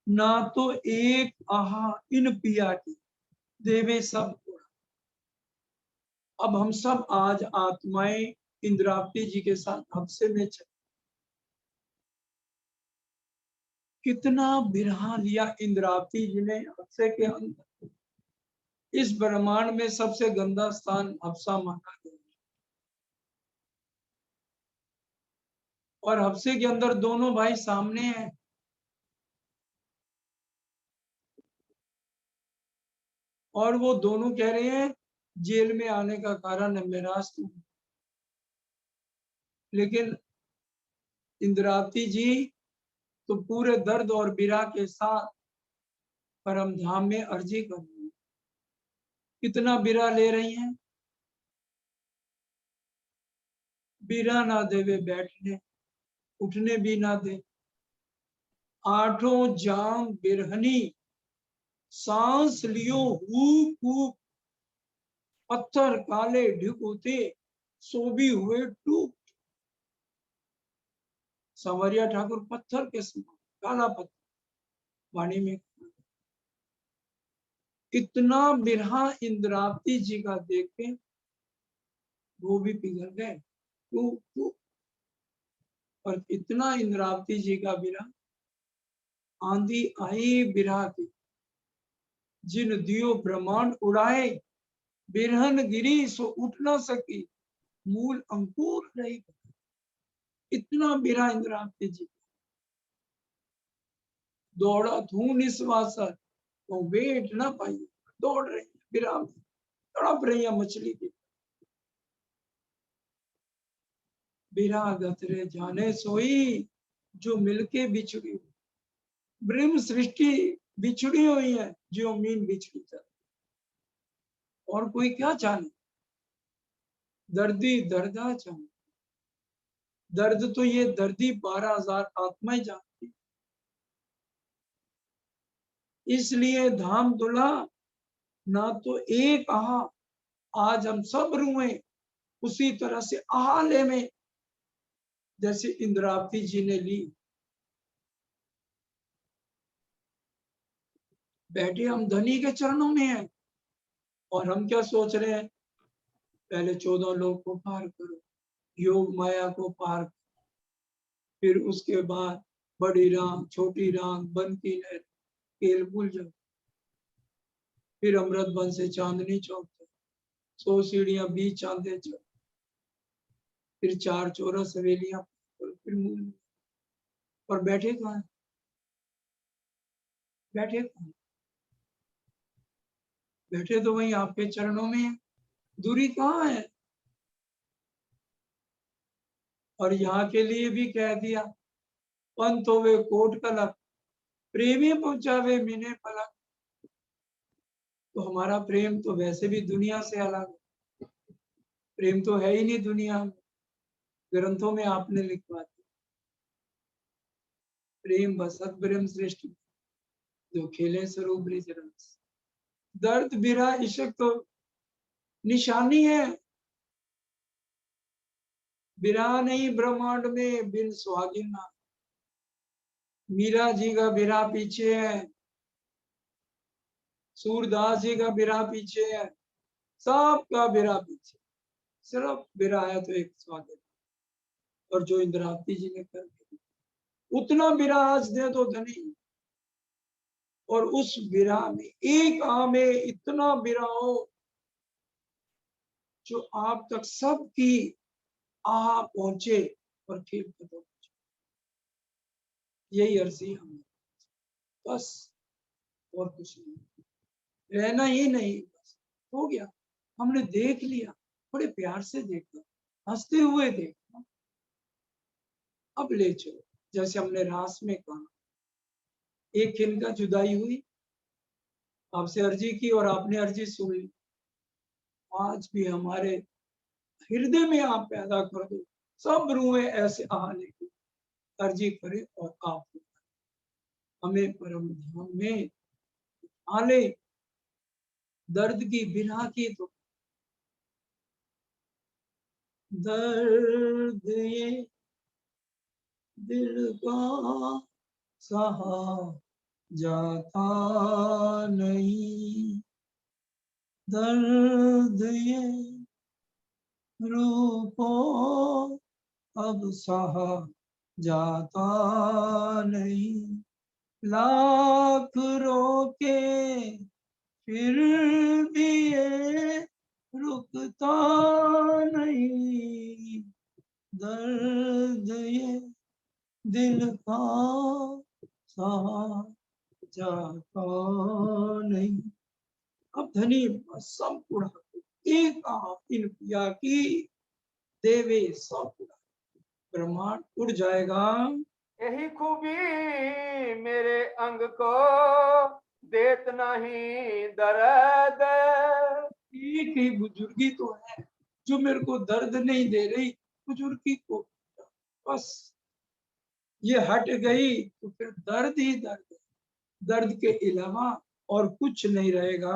ना तो एक आहा इन पिया की देवे सब उड़ा। अब हम सब आज आत्माएं इंद्रावती जी के साथ हफ्से में चल, कितना बिरहा लिया इंद्रावती जी ने हफ्से के अंदर। इस ब्रह्मांड में सबसे गंदा स्थान हफ्सा माना गया, और हफ्से के अंदर दोनों भाई सामने हैं। और वो दोनों कह रहे हैं जेल में आने का कारण है मेराज तुम। लेकिन इंद्रावती जी तो पूरे दर्द और बिरह के साथ परम धाम में अर्जी कर रही है। कितना बिरह ले रही हैं, बिरह ना देवे बैठने, उठने भी ना दे। आठों जाम बिरहनी, सांस लियो हूक हूक, पत्थर काले ढिकुते, सो भी हुए टूक। संवरिया ठाकुर पत्थर के समान, काला पत्थर वाणी में। इतना बिरहा इंद्रावती जी का देख के वो भी पिघल गए, टूक टूक। और इतना इंद्रावती जी का बिरहा, आंधी आई बिरहा की, जिन दियो ब्रह्मांड उड़ाए, बिरहन गिरी सो उठ ना सकी, मूल अंकुर रही। इतना बिरहा इंद्रावती जी। दौड़ा थू निस्वासर, वो वेट ना पाई, दौड़ रही है बिरहा में, तड़प रही है मछली की। बिरहा गतरे जाने सोई, जो मिलके बिछड़ी। ब्रह्म सृष्टि बिछड़ी हुई है जो मीन बिछड़ी तरह। और कोई क्या जाने, दर्दी दर्दा जाने। दर्द तो ये दर्दी 12,000 आत्माएं जानती। इसलिए धाम दुला ना तो एक आहा, आज हम सब रुए उसी तरह से आहाले में, जैसे इंद्रावती जी ने ली। बैठे हम धनी के चरणों में हैं, और हम क्या सोच रहे हैं, पहले 14 लोग को पार करो, योग माया को पार करो, फिर उसके बाद बड़ी रांग, छोटी रांग, बन की नहर, केल भूल जाओ, फिर अमृत बन से चांदनी चौक तक, 100 सीढ़ियां बीच चांदे चौक, फिर 4 चौरस हवेलियां, फिर मूल में। और बैठे कहाँ हैं? बैठे कहाँ हैं? बैठे तो वहीं आपके चरणों में है। दूरी कहाँ है? और यहाँ के लिए भी कह दिया, पंत होवे कोट कलप, प्रेमी पहुंचावे मीने पलक। तो हमारा प्रेम तो वैसे भी दुनिया से अलग है, प्रेम तो है ही नहीं दुनिया में, ग्रंथों में आपने लिखवा दिया, प्रेम बसत ब्रह्म श्रेष्ठ जो खेले स्वरूप रस। दर्द बिरा इश्क तो निशानी है, बिरा नहीं ब्रह्मांड में बिन सुहागिना। मीरा जी का बिरा पीछे है, सूरदास जी का बिरा पीछे है, सबका बिरा पीछे, सिर्फ बिरा है तो एक स्वागत। और जो इंद्रावती जी ने कर दिया, उतना बिरा आज दे दो धनी, और उस बिरा में एक आ में इतना बिरा हो जो आप तक सबकी आह पहुंचे और फिर खत्म हो जाए। यही अर्जी हमें, बस और कुछ नहीं, रहना ही नहीं, बस हो गया, हमने देख लिया, बड़े प्यार से देखा, हंसते हुए देखा, अब ले चलो। जैसे हमने रास में कहा, एक खिन का जुदाई हुई, आपसे अर्जी की और आपने अर्जी सुन ली, आज भी हमारे हृदय में आप पैदा कर दो, सब रूहें ऐसे आने की अर्जी करे, और आप हमें परम ध्यान में आले, दर्द की बिना की तो दर्द ये दिल का सहा जाता नहीं, दर्द ये रूपों अब सहा जाता नहीं, लाख रोके फिर भी ये रुकता नहीं, दर्द ये दिल का सहा जाता नहीं। अब धनी सब उड़ा, एक आप इन पिया की देवे सब उड़ा, ब्रह्मांड उड़ जाएगा। यही खूबी मेरे अंग को देत नहीं दर्द। एक ही बुजुर्गी तो है जो मेरे को दर्द नहीं दे रही, बुजुर्गी को बस ये हट गई तो फिर दर्द ही दर्द है, दर्द के अलावा और कुछ नहीं रहेगा।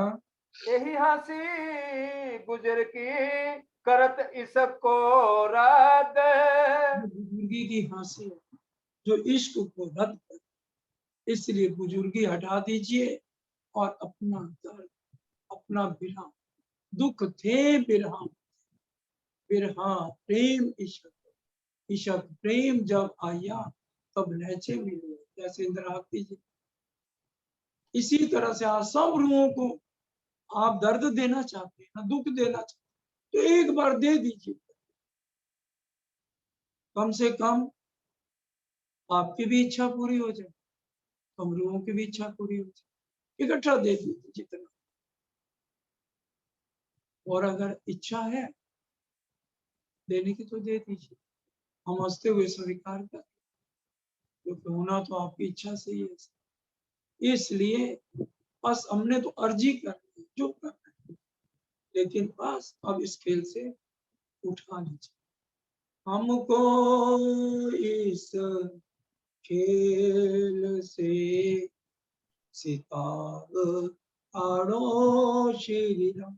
यही हंसी गुजर की करत इसको रद। बुजुर्गी की हंसी है जो इश्क को रद्द कर, इसलिए बुजुर्गी हटा दीजिए और अपना दर्द, अपना बिरहा, दुख थे बिरहा, बिरहा प्रेम इश्क, इश्क प्रेम जब आया तब लहचे मिले, जैसे इंद्रावती जी। इसी तरह से आज सब रूहों को आप दर्द देना चाहते हैं ना दुख देना चाहते हैं, तो एक बार दे दीजिए, कम से कम आपकी भी इच्छा पूरी हो जाए, हम रूहों की भी इच्छा पूरी हो जाए, इकट्ठा दे दीजिए जितना। और अगर इच्छा है देने की तो दे दीजिए, हम हंसते हुए स्वीकार कर, क्योंकि होना तो आपकी इच्छा से ही है। इसलिए बस हमने तो अर्जी करनी है, जो करना है, लेकिन बस अब इस खेल से उठा लीजिए। हमको इस खेल से सितार आड़ो श्री राम,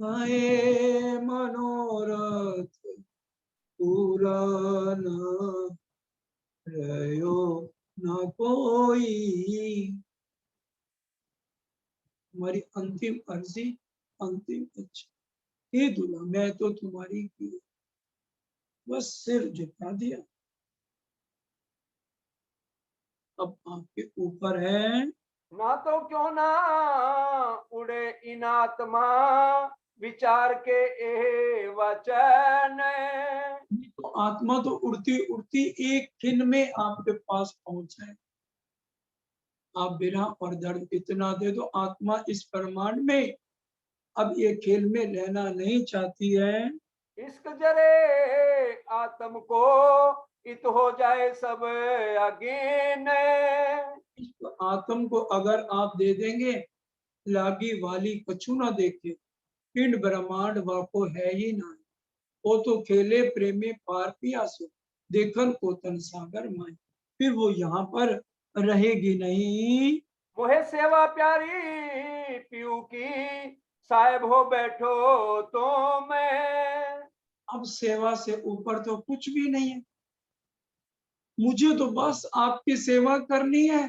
आए मनोरथ पूरा न रहो न कोई। हमारी अंतिम अर्जी, अंतिम इच्छा, हे दूल्हा मैं तो तुम्हारी की, बस सिर झुका दिया, अब आपके ऊपर है। ना तो क्यों ना उड़े इन आत्मा विचार के ए वचन। तो आत्मा तो उड़ती उड़ती एक क्षण में आपके पास पहुंच जाए। आप बिना और दर्द इतना दे दो, आत्मा इस प्रमाण में अब ये खेल में रहना नहीं चाहती है। इश्क जरे आत्म को इत हो जाए सब अगेन। इस आत्म को अगर आप दे देंगे, लागी वाली कछु ना देखे, पिंड ब्रह्मांड वाको है ही ना, वो तो खेले प्रेमे पार पियासो, देखन को तन सागर माए, फिर वो यहाँ पर रहेगी नहीं। मोहे सेवा प्यारी पीयू की साहेब हो बैठो तो मैं। अब सेवा से ऊपर तो कुछ भी नहीं है, मुझे तो बस आपकी सेवा करनी है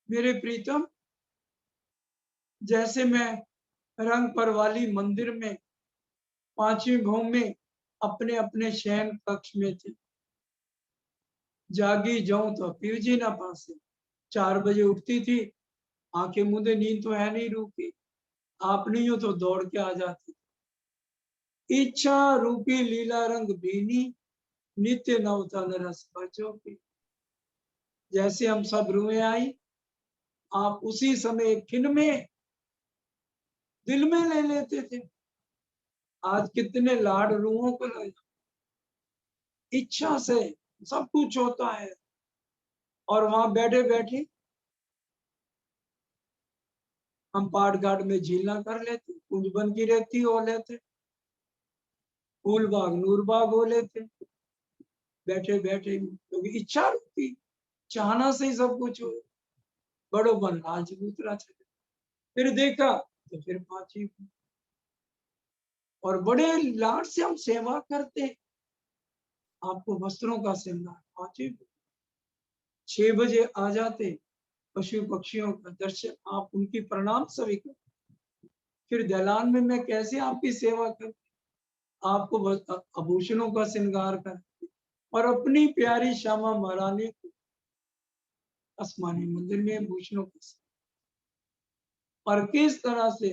मेरे प्रीतम। जैसे मैं रंग पर वाली मंदिर में पांचवी भौम में अपने अपने शयन कक्ष में थे, जागी जाऊं तो पीऊ जी ना पासे, 4 बजे उठती थी, आंखें मूंदे, नींद तो है नहीं रुकी, आप नहीं हो तो दौड़ के आ जाती। इच्छा रूपी लीला रंग बीनी, नित्य नवतन रस बचो की। जैसे हम सब रुए आई, आप उसी समय एक खिन में दिल में ले लेते थे। आज कितने लाड रूहों को लगा, इच्छा से सब कुछ होता है, और वहां बैठे बैठे हम पाठ घाट में झीलना कर लेते, कुंज बन की रहती हो लेते, फूल बाग नूर बाग हो लेते, बैठे बैठे, क्योंकि इच्छा रुकती, चाहना से ही सब कुछ हो। बड़ो बन राजपूतरा चले, फिर देखा तो फिर पाची, और बड़े लाड से हम सेवा करते, आपको वस्त्रों का श्रृंगार, पाची 6 बजे आ जाते, पशु पक्षियों का दर्शन, आप उनकी प्रणाम सभी को, फिर दलान में मैं कैसे आपकी सेवा कर, आपको आभूषणों का श्रृंगार कर, और अपनी प्यारी श्यामा महारानी को आसमानी मंदिर में भूषणों के साथ, और किस तरह से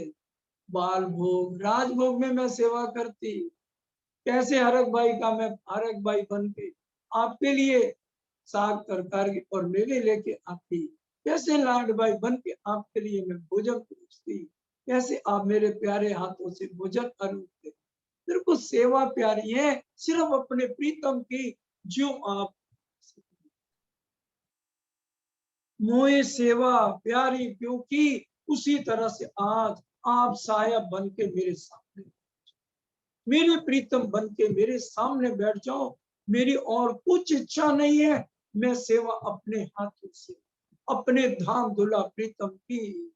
बाल भोग राजभोग में मैं सेवा करती, कैसे हरक भाई का मैं हरक भाई बन के आपके लिए साग तरकारी और मेवे लेके आती, कैसे लाड भाई बन के आपके लिए मैं भोजन परोसती, कैसे आप मेरे प्यारे हाथों से भोजन अरूपते। मेरे को सेवा प्यारी है सिर्फ अपने प्रीतम की, जो आप मोए सेवा प्यारी क्योंकि उसी तरह से आज आप साया बन के मेरे सामने, मेरे प्रीतम बन के मेरे सामने बैठ जाओ। मेरी और कुछ इच्छा नहीं है, मैं सेवा अपने हाथों से अपने धाम दुला प्रीतम की,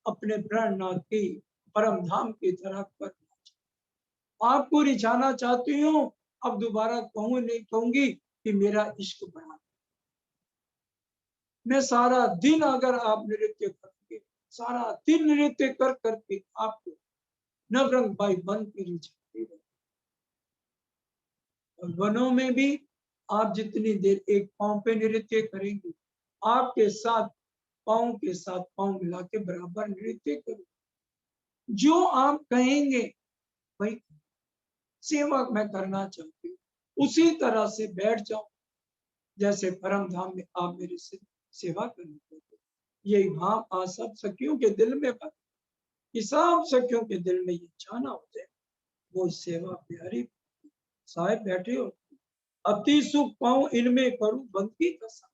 अपने प्राणनाथ की परम धाम की तरह करना, आपको रिझाना चाहती हूँ। अब दोबारा कहूँ नहीं कहूंगी कि मेरा इश्क बढ़ा, मैं सारा दिन अगर आप नृत्य करोगे, सारा दिन नृत्य कर करके आपको नवरंग भाई बन के रिझाती रहे। और वनों में भी आप जितनी देर एक पांव पे नृत्य करेंगे, आपके साथ पांव के साथ पांव मिला के बराबर नृत्य करो, जो आप कहेंगे भाई सेवा मैं करना चाहती हूँ, उसी तरह से बैठ जाओ, जैसे परम धाम में आप मेरे से सेवा करने को, यही भाव आज सब सखियों के दिल में बन, कि सब सखियों के दिल में ये चाहना हो जाए, वो सेवा प्यारी साहेब बैठे हो, अति सुख पाऊं इनमें करूं बंदगी का सा,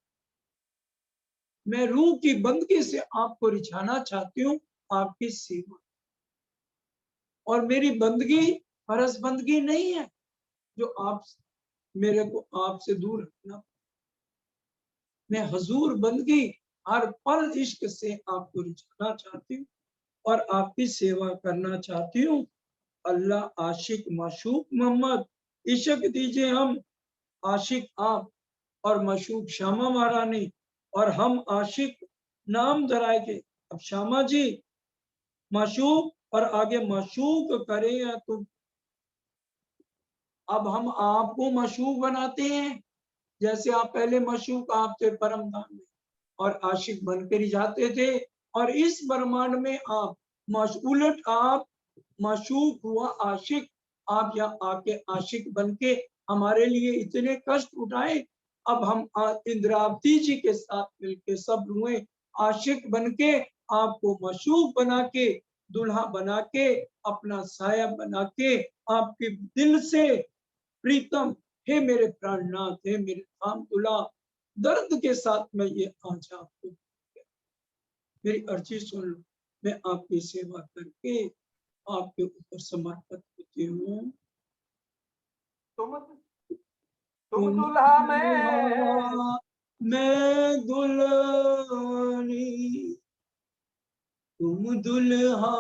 मैं रूह की बंदगी से आपको रिझाना चाहती हूँ आपकी सेवा। और मेरी बंदगी फर्ज बंदगी नहीं है जो आप मेरे को आपसे दूर रखना। मैं हजूर बंदगी हर पल इश्क से आपको रिझाना चाहती हूँ और आपकी सेवा करना चाहती हूँ। अल्लाह आशिक माशूक मोहम्मद, इश्क दीजिए हम, आशिक आप और मशूक श्यामा महारानी, और हम आशिक नाम धराए के। अब श्यामा जी माशूक और आगे माशूक करें या तुम। अब हम आपको मशूक बनाते हैं, जैसे आप पहले मशूक आप थे परमधाम में और आशिक बनकर ही जाते थे, और इस ब्रह्मांड में आप उलट आप माशूक हुआ आशिक। आप यहाँ आके आशिक बनके हमारे लिए इतने कष्ट उठाए। अब हम इंद्रावती जी के साथ मिलके सब रुए आशिक बनके आपको मशूक बना के, दुल्हा बना के, अपना साया बना के, आपके दिल से प्रीतम, हे मेरे प्राणनाथ, हे मेरे धाम दुल्हा, दर्द के साथ मैं ये आज आपको मेरी अर्जी सुन लो। मैं आपकी सेवा करके आपके ऊपर समर्पित होती हूँ। तुम तुम दुल्हा मैं दुल्हनी, तुम दुल्हा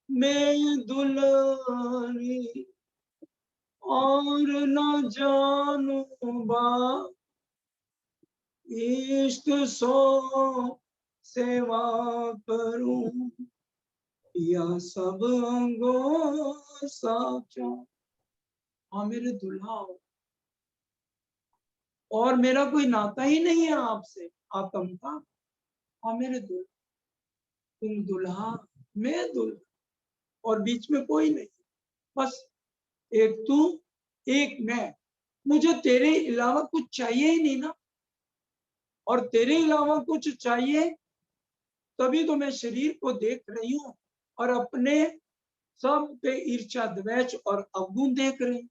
मैं दुल्हनी, और न जानू बा इश्क सो सेवा करूं, या सब अंगों साचा। हाँ मेरे दुल्हा हो, और मेरा कोई नाता ही नहीं है आपसे आत्म का। हाँ मेरे दुल्हा, तुम दुल्हा मैं दुल्हा, और बीच में कोई नहीं, बस एक तू एक मैं। मुझे तेरे अलावा कुछ चाहिए ही नहीं ना, और तेरे अलावा कुछ चाहिए तभी तो मैं शरीर को देख रही हूँ और अपने सब पे ईर्ष्या द्वेष और अवगुण देख रही हूँ।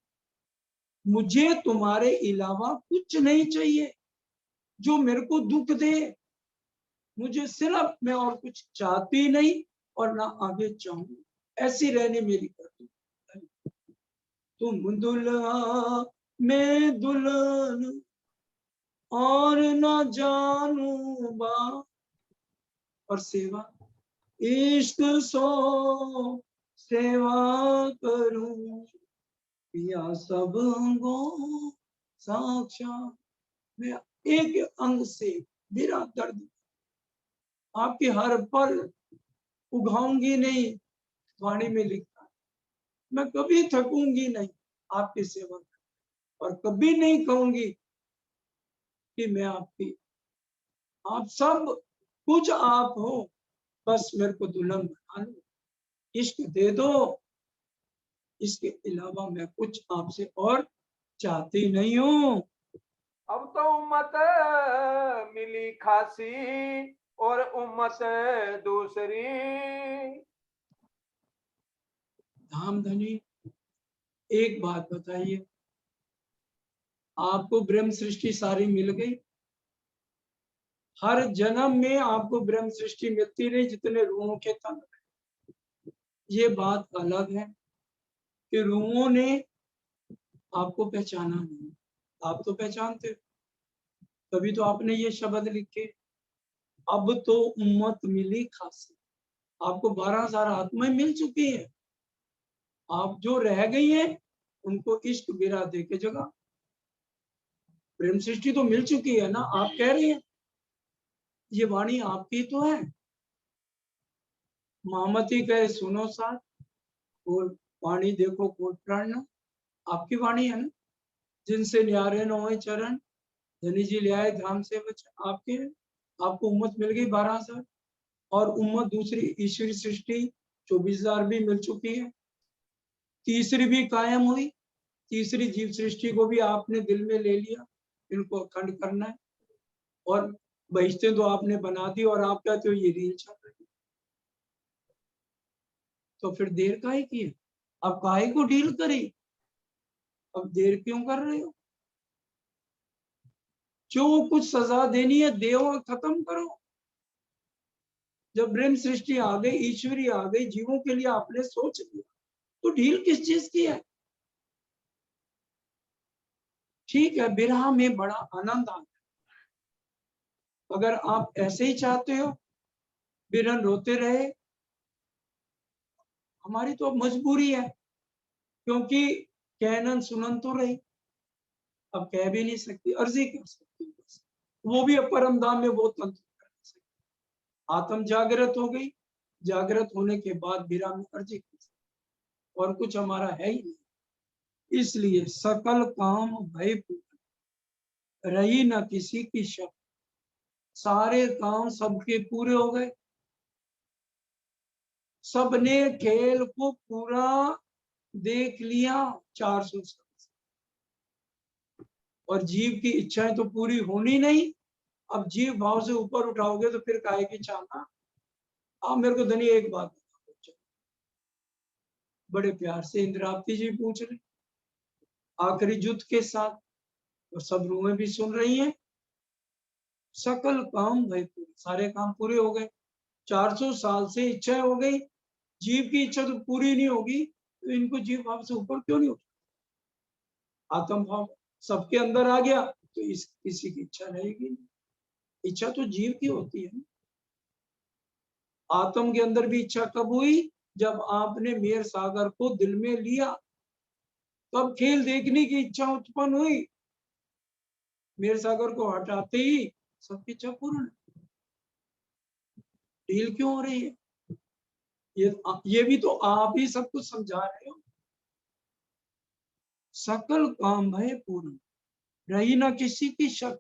मुझे तुम्हारे अलावा कुछ नहीं चाहिए जो मेरे को दुख दे। मुझे सिर्फ, मैं और कुछ चाहती नहीं और ना आगे चाहूंगी, ऐसी रहने मेरी करतूत। तुम दुल्हा मैं दुल्हन, और न जानू बा, और सेवा इश्क सो सेवा करूं, या सब अंगों साक्षात। मैं एक अंग से मेरा दर्द आपके हर पल उघाऊंगी नहीं, वाणी में लिखा। मैं कभी थकूंगी नहीं आपकी सेवा में, और कभी नहीं कहूंगी कि मैं आपकी, आप सब कुछ आप हो, बस मेरे को दुल्हन बना लो, इश्क दे दो, इसके अलावा मैं कुछ आपसे और चाहती नहीं हूँ। अब तो उम्मत मिली खासी और उम्मत दूसरी। धाम धनी, एक बात बताइए, आपको ब्रह्म सृष्टि सारी मिल गई? हर जन्म में आपको ब्रह्म सृष्टि मिलती रही जितने रूहों के तन। ये बात अलग है कि रूहों ने आपको पहचाना नहीं, आप तो पहचानते हो, तभी तो आपने ये शब्द लिखे, अब तो उम्मत मिली खासी। आपको 12,000 आत्माएं मिल चुकी है, आप जो रह गई हैं उनको इश्क बिरा दे के जगह। प्रेम सृष्टि तो मिल चुकी है ना, आप कह रही हैं, ये वाणी आपकी तो है। महामती कहे सुनो साथ, और वाणी देखो कोट प्राण, आपकी वाणी है ना। जिनसे न्यारे न होए चरण, धनी जी ले आए धाम से बचन, आपके हैं। आपको उम्मत मिल गई 12,000, और उम्मत दूसरी ईश्वरी सृष्टि 24,000 भी मिल चुकी है। तीसरी भी कायम हुई, तीसरी जीव सृष्टि को भी आपने दिल में ले लिया, इनको अखंड करना है, और बहिश्ते तो आपने बना दी, और आप कहते हो ये रील चल रही है। तो फिर देर काहे की है? अब काहे को डील करी? अब देर क्यों कर रहे हो? जो कुछ सजा देनी है दे और खत्म करो। जब ब्रह्म सृष्टि आ गई, ईश्वरी आ गई, जीवों के लिए आपने सोच लिया, तो ढील किस चीज की है? ठीक है, विरह में बड़ा आनंद आता है। अगर आप ऐसे ही चाहते हो बिरन रोते रहे, हमारी तो अब मजबूरी है, क्योंकि कहनन सुनन तो रही, अब कह भी नहीं सकती, अर्जी कर सकती बस। वो भी परम धाम में वो तंत्र कर सकती। आत्म जागृत हो गई, जागृत होने के बाद विराम में अर्जी कर सकती, और कुछ हमारा है ही नहीं। इसलिए सकल काम भय पूर्ण, रही न किसी की शक। सारे काम सबके पूरे हो गए, सबने खेल को पूरा देख लिया 400 साल से। और जीव की इच्छाएं तो पूरी होनी नहीं। अब जीव भाव से ऊपर उठाओगे तो फिर काहे की चाहना। आप मेरे को धनी एक बात बताओ, बड़े प्यार से इंद्रावती जी पूछ रहे आखिरी युद्ध के साथ, और सब रूहें भी सुन रही हैं। सकल काम भय पूरे, सारे काम पूरे हो गए, 400 साल से इच्छा हो गई, जीव की इच्छा तो पूरी नहीं होगी, तो इनको जीव भाव से ऊपर क्यों नहीं उठा। आत्म भाव सबके अंदर आ गया तो इस किसी की इच्छा रहेगी। इच्छा तो जीव की होती है। आत्म के अंदर भी इच्छा कब हुई? जब आपने मेर सागर को दिल में लिया, तब खेल देखने की इच्छा उत्पन्न हुई। मेर सागर को हटाते ही सबकी इच्छा पूर्ण। ढील क्यों हो रही है? ये भी तो आप ही सब कुछ समझा रहे हो। सकल काम भय पूर्ण, रही ना किसी की शक,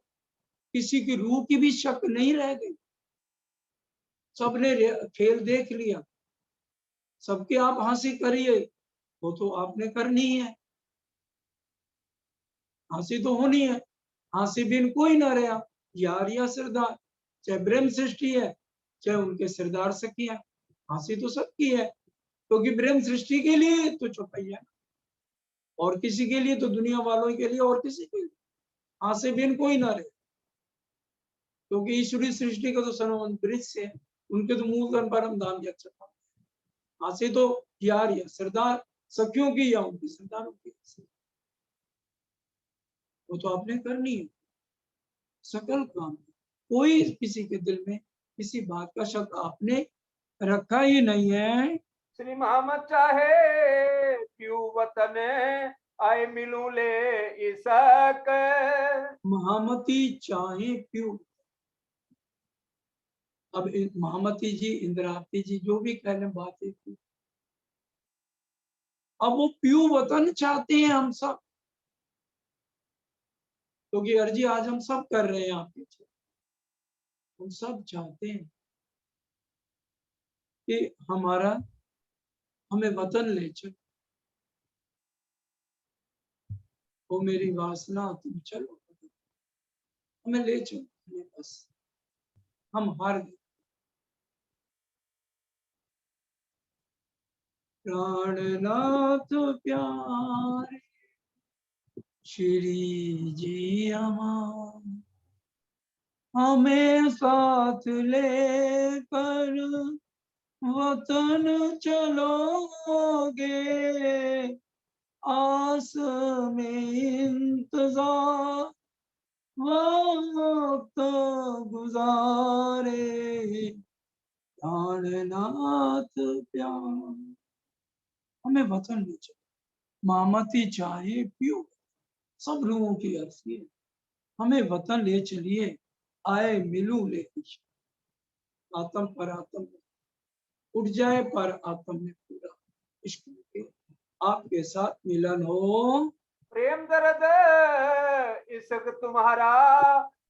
किसी की रूह की भी शक नहीं रह गई। सबने खेल देख लिया, सबके आप हंसी करिए, वो तो आपने करनी है, हंसी तो होनी है। हंसी बिन कोई ना रहा, यार या सरदार, चाहे ब्रह्म सृष्टि है चाहे उनके सरदार सखिया, हंसी तो सबकी है, क्योंकि ब्रह्म सृष्टि के लिए तो चौपैया, और किसी के लिए तो दुनिया वालों के लिए, और किसी के लिए हंसी बिन कोई ना रहे, क्योंकि ईश्वरी सृष्टि का तो सनोवन ब्रिज से, उनके तो मूल परम धाम की अक्षता। हंसी तो यार या सरदार सखियों की या उनकी सरदारों की, वो तो आपने करनी है। सकल काम, कोई किसी के दिल में किसी बात का शक आपने रखा ही नहीं है। श्री मोहम्मद चाहे क्यों वतन आए मिलूं ले इसक। महामती चाहे प्यू, अब महामती जी इंद्रावती जी जो भी कह रहे बात है, अब वो प्यू वतन चाहते हैं हम सब, क्योंकि अर्जी आज हम सब कर रहे हैं आपके पीछे। हम सब चाहते हैं कि हमें वतन ले चलो, वो मेरी वासना तुम चलो, हमें ले चलो, बस हम हार गए। प्राणनाथ प्यारे श्री जी हमें साथ लेकर वतन चलोगे, आस में इंतजार वक्त गुजारे, प्राणनाथ प्यार, हमें वतन ले चलो। मामती चाहे पियो, सब लोगों की अर्जी है, हमें वतन ले चलिए, आए मिलू ले आत्म पर आत्म उठ जाए, पर आत्म में पूरा इश्क के आपके साथ मिलन हो। प्रेम दर्द इश्क तुम्हारा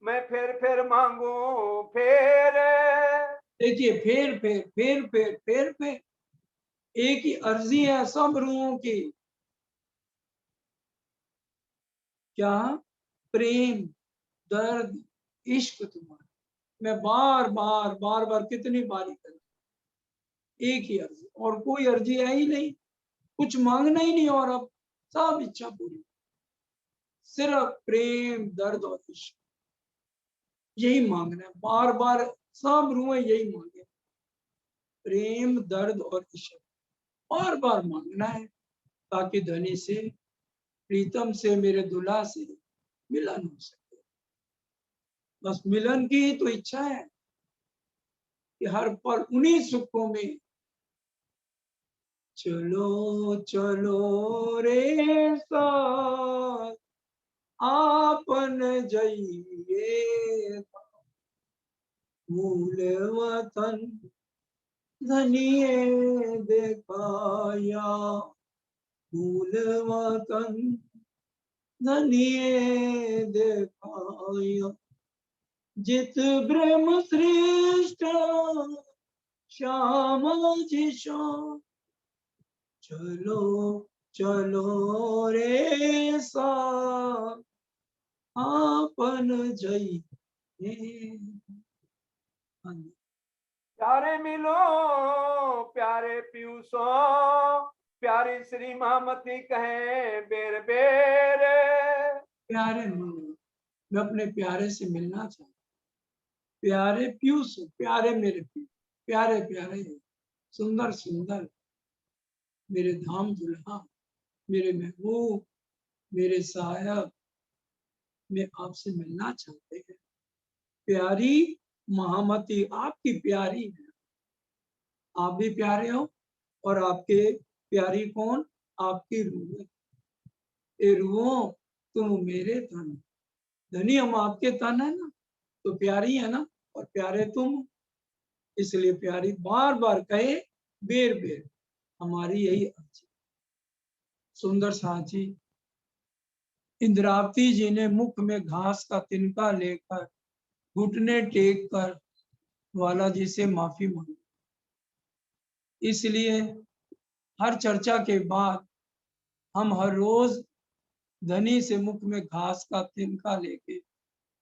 मैं फिर मांगू फिर। देखिए फेर फेर फेर फेर फेर फेर, एक ही अर्जी है सब रूहों की। क्या? प्रेम, दर्द, इश्क तुम्हारा। मैं बार बार बार बार कितनी बारी कर, एक ही अर्जी, और कोई अर्जी है ही नहीं, कुछ मांगना ही नहीं, और अब सब इच्छा पूरी, सिर्फ प्रेम दर्द और इश्क। यही मांगना है बार बार, सब रूहें यही मांगे, प्रेम, दर्द और इश्क बार बार मांगना है, ताकि धनी से, प्रीतम से, मेरे दुल्हा से मिलन हो सके। बस मिलन की ही तो इच्छा है कि हर पल उन्हीं सुखों में चलो चलो रे साथ आपन जइए मूल वतन धनिए देखाया, मूल वतन धनिए देखाया, जित ब्रह्म श्रेष्ठ श्याम जी श्याम, चलो चलो रे साथ आपन जइए। प्यारे मिलो प्यारे पीयूषो, प्यारी श्री महामती कहे बेर बेर। प्यारे मन, मैं अपने प्यारे से मिलना चाहता हूँ। प्यारे पीयूष, प्यारे मेरे पीयूष, प्यारे प्यारे, सुंदर सुंदर मेरे धाम दुल्हा, मेरे महबूब, मेरे साहब, मैं आपसे मिलना चाहते हैं। प्यारी महामती आपकी प्यारी है, आप भी प्यारे हो, और आपके प्यारी कौन? आपकी रूह। ए रूहों, तुम मेरे तन, धनी हम आपके तन है ना, तो प्यारी है ना, और प्यारे तुम, इसलिए प्यारी बार बार कहे बेर बेर, हमारी यही अर्जी। सुंदर साची, इंद्रावती जी ने मुख में घास का तिनका लेकर घुटने टेक कर वाला जी से माफी मांगी। इसलिए हर चर्चा के बाद हम हर रोज धनी से मुख में घास का तिनका लेके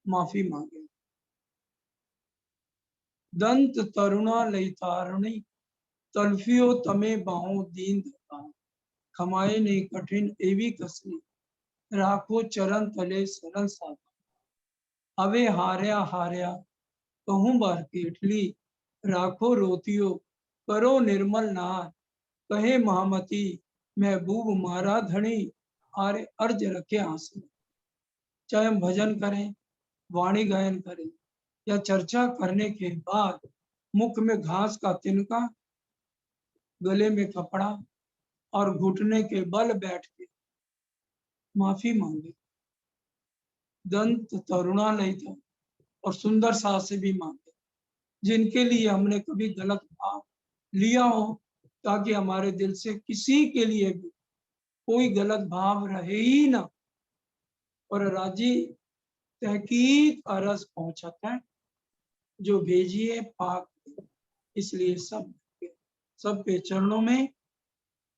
माफी मांगे। दंत तरुणा लई तारुणी, तल्फियो तमे बाहों दीन दता, खमाए नहीं कठिन एवी कसनी, राखो चरण तले सरल साधा, अवे हार्या हार्या कहूं बार केटली, राखो रोतियो करो निर्मल नार, कहे महामती महबूब मारा धनी, आरे अर्ज रखे आंसू। चाहे हम भजन करें, वाणी गायन करें, या चर्चा करने के बाद मुख में घास का तिनका, गले में कपड़ा और घुटने के बल बैठ के माफी मांगे, दंत तरुणालय था और सुंदर सा से भी मांगे, जिनके लिए हमने कभी गलत भाव लिया हो, ताकि हमारे दिल से किसी के लिए भी कोई गलत भाव रहे ही ना, और राजी तहकीक अरस पहुंचत है, जो भेजिए पाक, इसलिए सब के चरणों में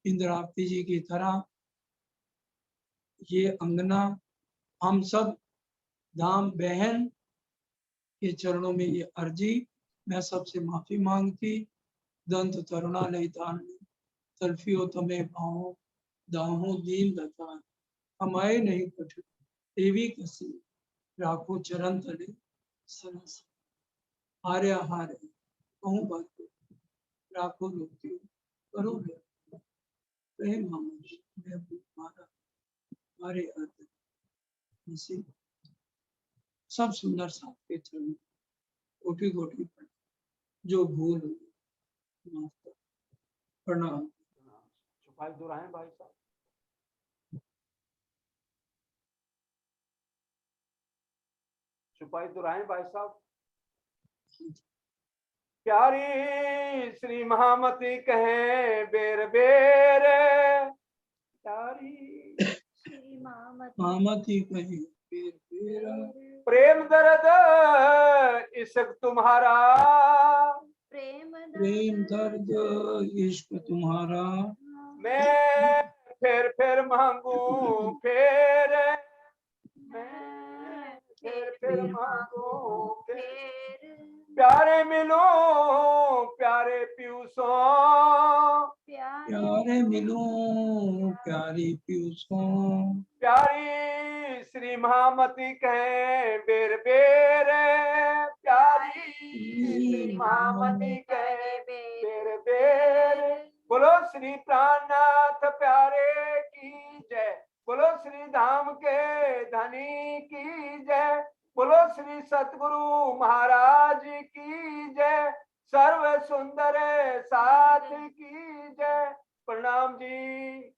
इंद्रावती जी की तरह ये अंगना, हम सब धाम बहन के चरणों में ये अर्जी, मैं सबसे माफी मांगती। दंत तरुणालय तारणी, तल्फियो तमे भावों दाहों दीन दता, हमारे नहीं कठिन देवी कसी, राखो चरण तले सरस, हार्या हारे कहूं बात, राखो रोती करो रे, कहे मामूली मैं मारा हमारे अर्थ, इसी सब सुंदर साथ के चरण कोटि कोटि पर जो भूल हुई माफ कर, प्रणाम। छुपाई दोहराएं भाई साहब। छुपाई दोहराएं भाई साहब। प्यारी श्री महामती कहे बेर बेर, प्यारी श्री मामती कहे बेर बेर, प्रेम दर्द इश्क तुम्हारा, प्रेम दर्द इश्क तुम्हारा, मैं फिर मांगू फिर, मैं फिर मांगू फिर, प्यारे मिलो प्यारे पीयूषो, प्यारे मिलूं प्यारी पीयूषों, प्यारी श्री महामती कहे बेर बेर प्यारी, श्री महामती कहे बेर बेर। बोलो श्री प्राणनाथ प्यारे की जय, बोलो श्री धाम के धनी की जय, बोलो श्री सतगुरु महाराज की जय, सर्व सुंदर साथ की जय। प्रणाम जी।